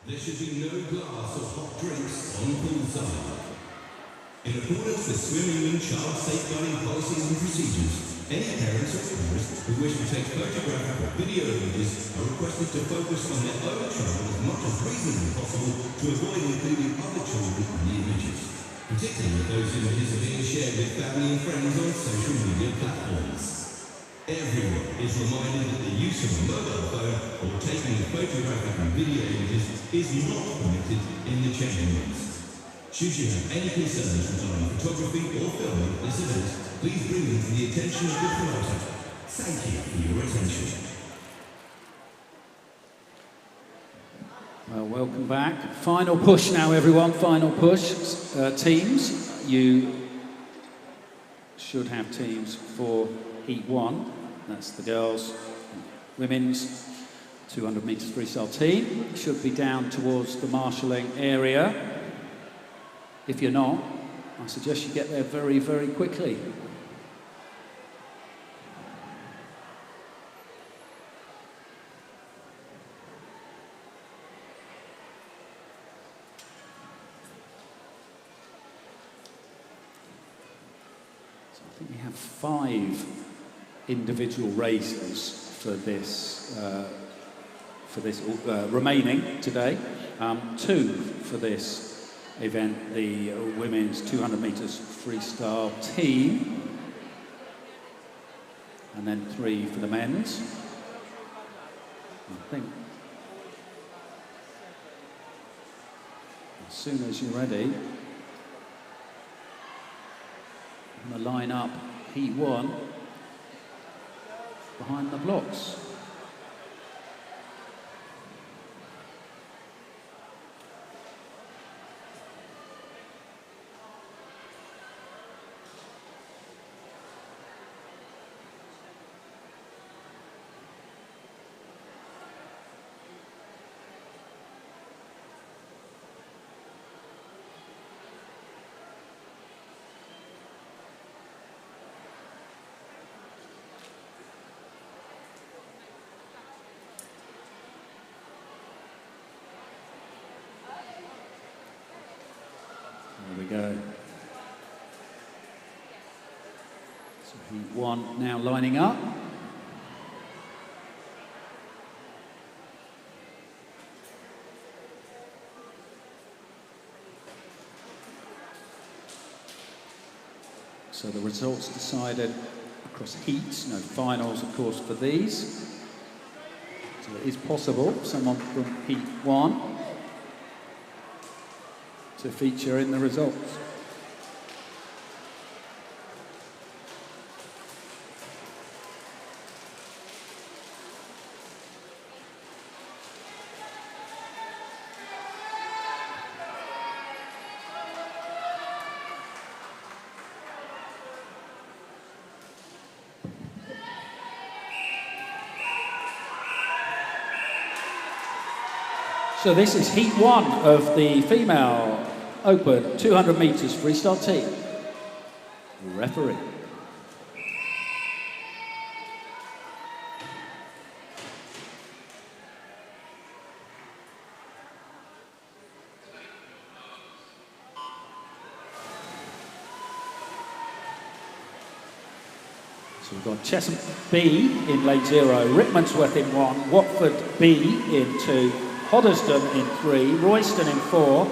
There should be no glass of hot drinks on poolside. In accordance with swimming and child safeguarding policies and procedures, any parents or parents who wish to take photographic or video images are requested to focus on their own child as much as reasonably possible to avoid including other children in the images, particularly if those images are being shared with family and friends on social media platforms. Everyone is reminded that the use of a mobile phone or taking of photographic and video images is not permitted in the changing rooms. Should you have any concerns regarding photography or filming at this event, please bring them to the attention of the promoter. Thank you for your attention. Well, welcome back. Final push now, everyone. Final push. Teams, you should have teams for Heat 1. That's the girls' women's 200 metres freestyle team. Should be down towards the marshalling area. If you're not, I suggest you get there very, very quickly. So I think we have 5 individual races for this remaining today. 2 for this event, the women's 200 metres freestyle team, and then 3 for the men's. I think as soon as you're ready, I'm going to line up Heat 1 behind the blocks. There we go. So Heat 1 now lining up. So the results decided across heats, no finals of course for these. So it is possible someone from Heat 1 to feature in the results. So this is Heat 1 of the female Open 200 metres freestyle team. Referee. So we've got Chesham B in lane 0, Rickmansworth in 1, Watford B in 2, Hoddesdon in 3, Royston in 4,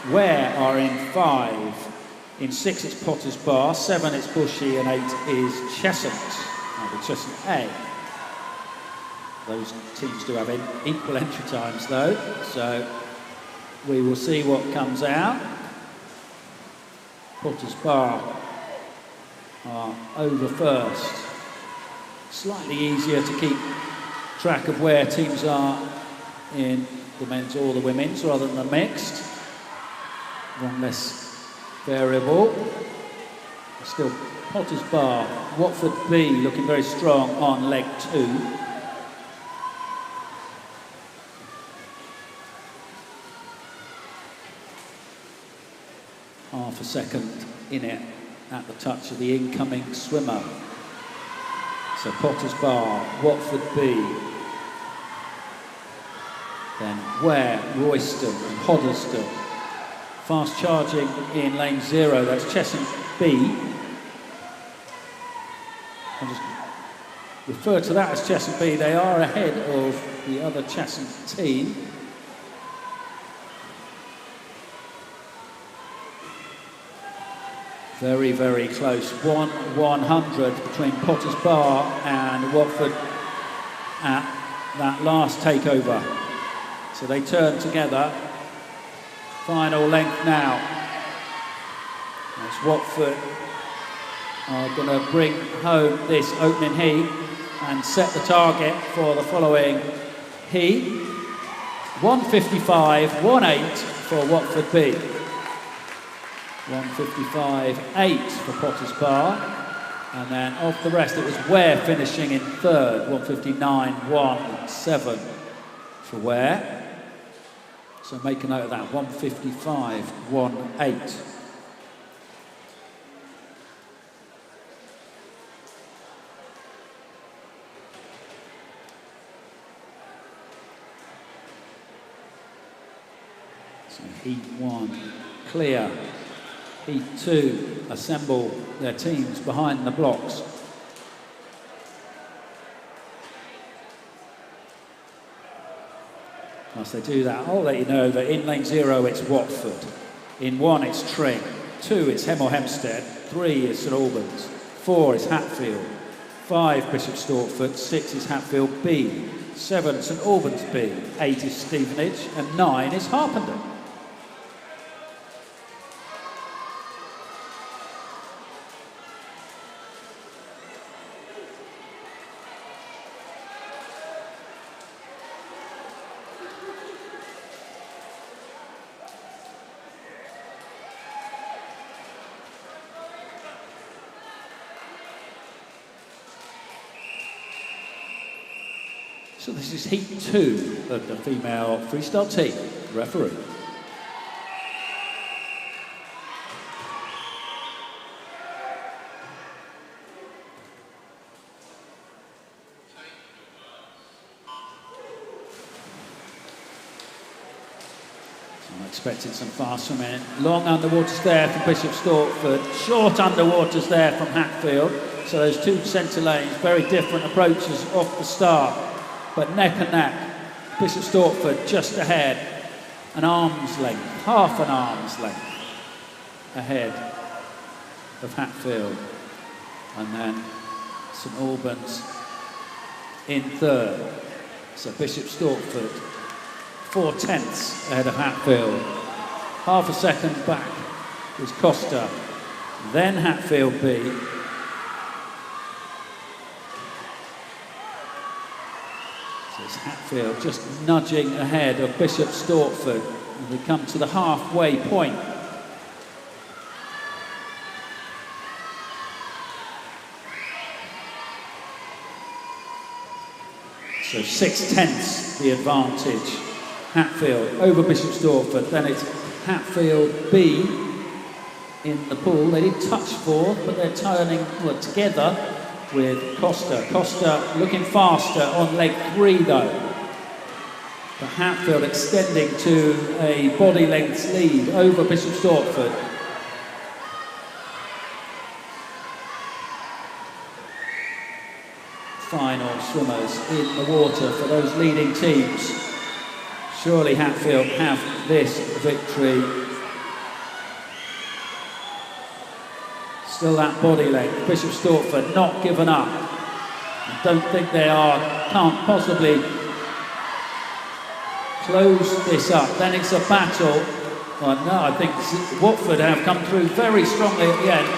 Ware are in 5. In 6 it's Potters Bar, 7 it's Bushy, and 8 is Cheshunt. That'll be Cheshunt A. Those teams do have equal entry times though, so we will see what comes out. Potters Bar are over first. Slightly easier to keep track of where teams are in the men's or the women's rather than the mixed. One less variable. Still Potters Bar, Watford B looking very strong on leg 2. Half a second in it at the touch of the incoming swimmer. So Potters Bar, Watford B. Then Ware, Royston and Hoddesdon. Fast charging in lane 0, that's Cheshunt B. I'll just refer to that as Cheshunt B. They are ahead of the other Cheshunt team. Very, very close. 100 between Potters Bar and Watford at that last takeover. So they turn together. Final length now. As Watford are going to bring home this opening heat and set the target for the following heat. 1:55.18 for Watford B. 1:55.8 for Potters Bar. And then of the rest, it was Ware finishing in third. 1:59.17 for Ware. So make a note of that, 1:55.18. So heat 1, clear. Heat 2, assemble their teams behind the blocks. Whilst they do that, I'll let you know that in lane 0 it's Watford, in 1 it's Tring, 2 it's Hemel Hempstead, 3 is St Albans, 4 is Hatfield, 5 Bishop Stortford, 6 is Hatfield B, 7 St Albans B, 8 is Stevenage and 9 is Harpenden. So this is heat 2 of the female freestyle team. Referee. I'm expecting some fast swimming. Long underwaters there from Bishop Stortford. Short underwaters there from Hatfield. So those two centre lanes, very different approaches off the start. But neck and neck, Bishop Stortford just ahead, an arm's length, half an arm's length ahead of Hatfield. And then St Albans in third. So Bishop Stortford, 4/10 ahead of Hatfield. Half a second back was Costa, then Hatfield B. It's Hatfield just nudging ahead of Bishop Stortford as we come to the halfway point. So 6/10 the advantage. Hatfield over Bishop Stortford, then it's Hatfield B in the pool. They did touch fourth, but they're turning together with Costa. Costa looking faster on leg 3 though. But Hatfield extending to a body length lead over Bishop Stortford. Final swimmers in the water for those leading teams. Surely Hatfield have this victory. Still that body length. Bishop Stortford not given up. I don't think they can't possibly close this up. Then it's a battle. Well, no, I think Watford have come through very strongly at the end.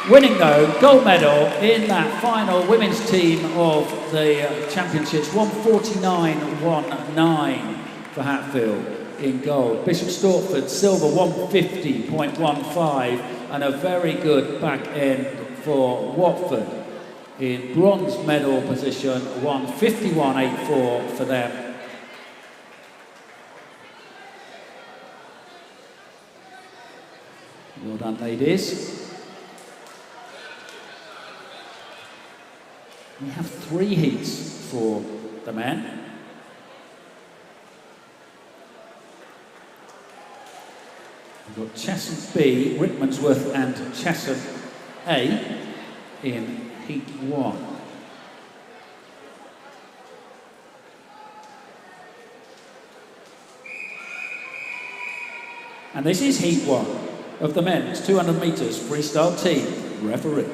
Winning though, gold medal in that final women's team of the championships, 1:49.19 for Hatfield in gold. Bishop Stortford silver, 1:50.15, and a very good back end for Watford in bronze medal position, 1:51.84 for them. Well done, ladies. We have 3 heats for the men. We've got Chesson B, Rickmansworth and Chesson A in Heat 1. And this is Heat 1 of the men's 200 metres freestyle team. Referee.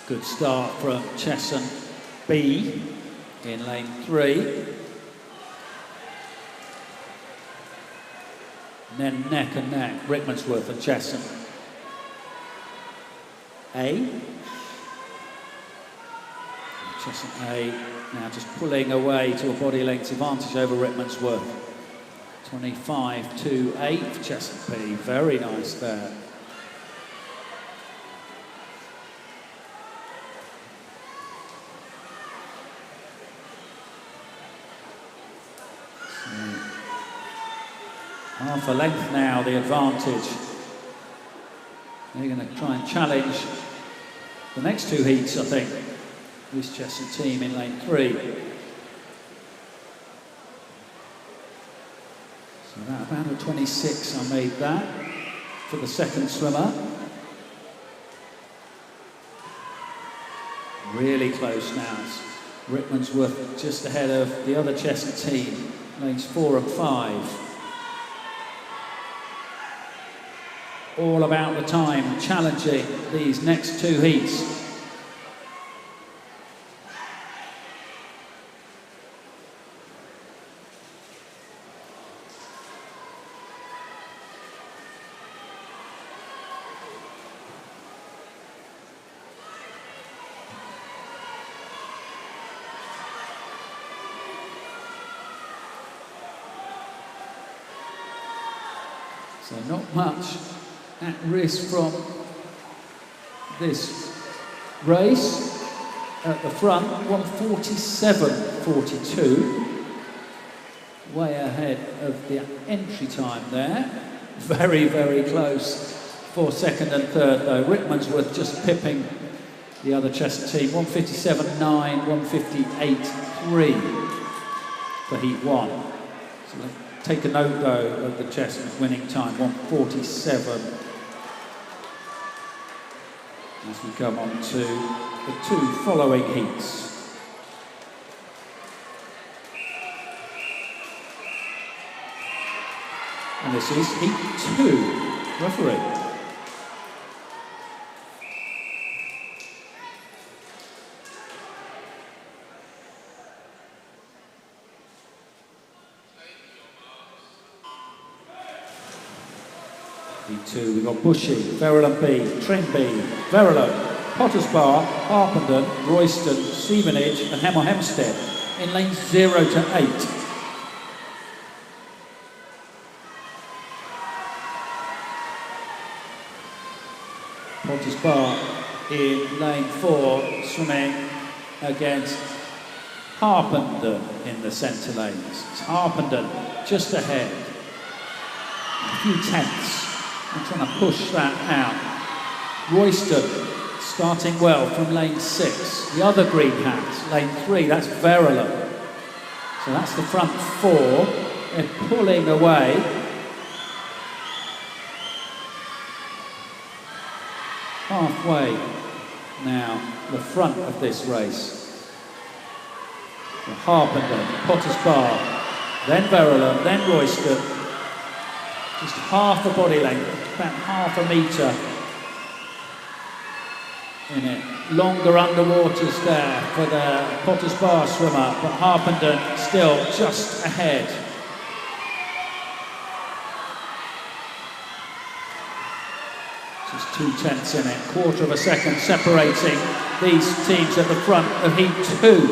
Good start from Chesson B in lane 3. And then neck and neck, Rickmansworth and Chesson A. Chesson A now just pulling away to a body length advantage over Rickmansworth. 25-8 for Chesson B, very nice there. Half a length now, the advantage. They're going to try and challenge the next two heats, I think. This Chesson team in lane 3. So that about a 26, I made that for the second swimmer. Really close now. It's Rickmansworth just ahead of the other Chesson team, lanes 4 and 5. All about the time, challenging these next two heats. So not much at risk from this race. At the front, 1:47.42, way ahead of the entry time there. Very, very close for second and third though. Rickmansworth just pipping the other Chesson team, 1:57.9, 1:58.3 for Heat 1. So take a note though of the Chesson's winning time, 1:47. As we come on to the two following heats. And this is Heat 2. Referee. Heat 2, we've got Bushy, Verulam B, Trim B, Verulam, Potters Bar, Harpenden, Royston, Stevenage and Hemel Hempstead in lanes 0 to 8. Potters Bar in lane 4, swimming against Harpenden in the centre lanes. It's Harpenden just ahead. A few tenths. I'm trying to push that out. Royston starting well from lane 6. The other green hat, lane 3, that's Verulam. So that's the front 4. They're pulling away. Halfway now, the front of this race. Harpenden, Potters Bar, then Verulam, then Royston. Just half a body length, about half a metre in it. Longer underwaters there for the Potters Bar swimmer, but Harpenden still just ahead. Just 2/10 in it, quarter of a second separating these teams at the front of Heat 2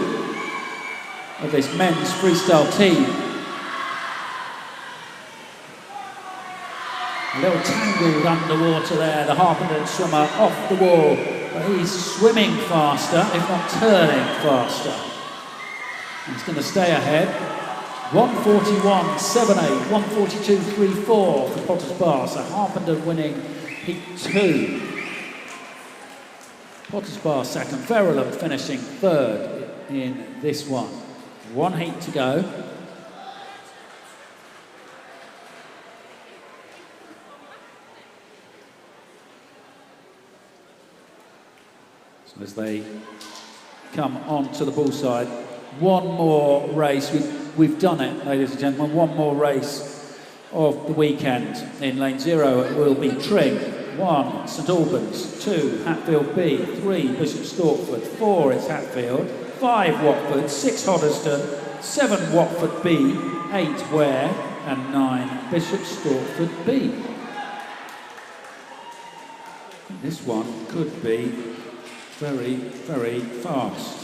of this men's freestyle team. A little tangled underwater there, the Harpenden swimmer off the wall but he's swimming faster, if not turning faster. He's going to stay ahead. 141.78, 142.34 for Potter's Bar, so Harpenden winning heat 2. Potter's Bar second, Verulam finishing third in this one. One heat to go. So as they come onto the bull side, one more race. We've done it, ladies and gentlemen. One more race of the weekend. In lane 0 it will be Tring. 1, St Albans. 2, Hatfield B. 3, Bishop Stortford. 4, it's Hatfield. 5, Watford. 6, Hoddesdon. 7, Watford B. 8, Ware. And 9, Bishop Stortford B. This one could be very, very fast.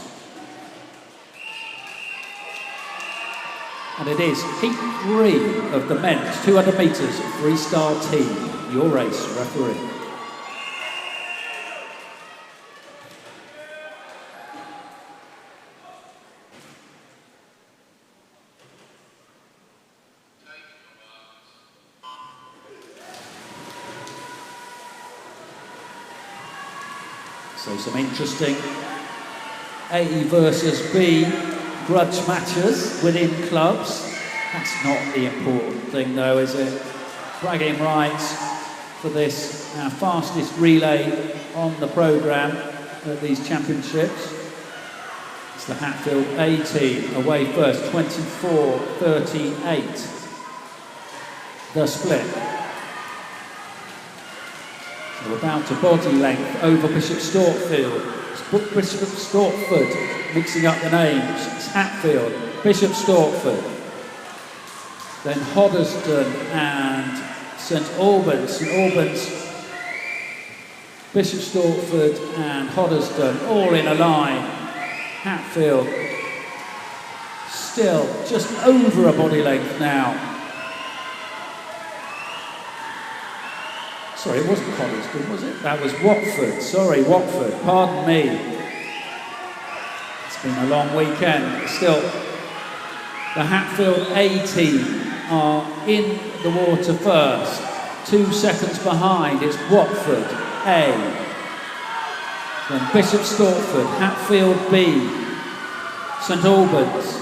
And it is heat 3 of the men's 200 metres freestyle team. Your race referee. So some interesting A versus B grudge matches within clubs. That's not the important thing though, is it? Bragging rights for this, our fastest relay on the programme at these championships. It's the Hatfield A team away first, 24.38. The split. So about a body length over Bishop Stortfield. Bishop Stortford, mixing up the names. It's Hatfield, Bishop Stortford. Then Hoddesdon and St Albans. St Albans, Bishop Stortford and Hoddesdon all in a line. Hatfield still just over a body length now. Sorry, it wasn't Hoddesdon, was it? That was Watford. Sorry, Watford. Pardon me. It's been a long weekend. Still, the Hatfield A team are in the water first. 2 seconds behind, it's Watford A. Then Bishop Stortford, Hatfield B, St Albans.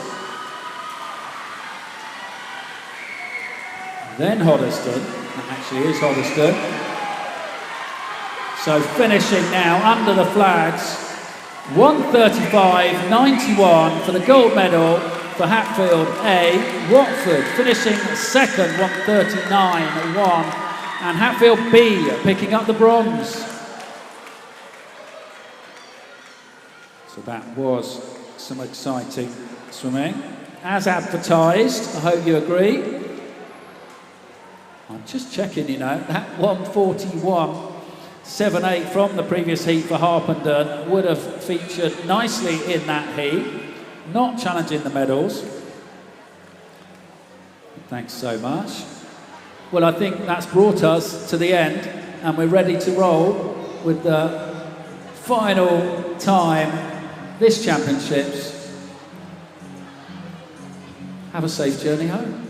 Then Hoddesdon, that actually is Hoddesdon. So finishing now under the flags, 135.91 for the gold medal for Hatfield A. Watford finishing second, 139.1, and Hatfield B picking up the bronze. So that was some exciting swimming, as advertised. I hope you agree. I'm just checking, you know, that 141.78 from the previous heat for Harpenden would have featured nicely in that heat, not challenging the medals. Thanks so much. Well, I think that's brought us to the end, and we're ready to roll with the final time this championships. Have a safe journey home.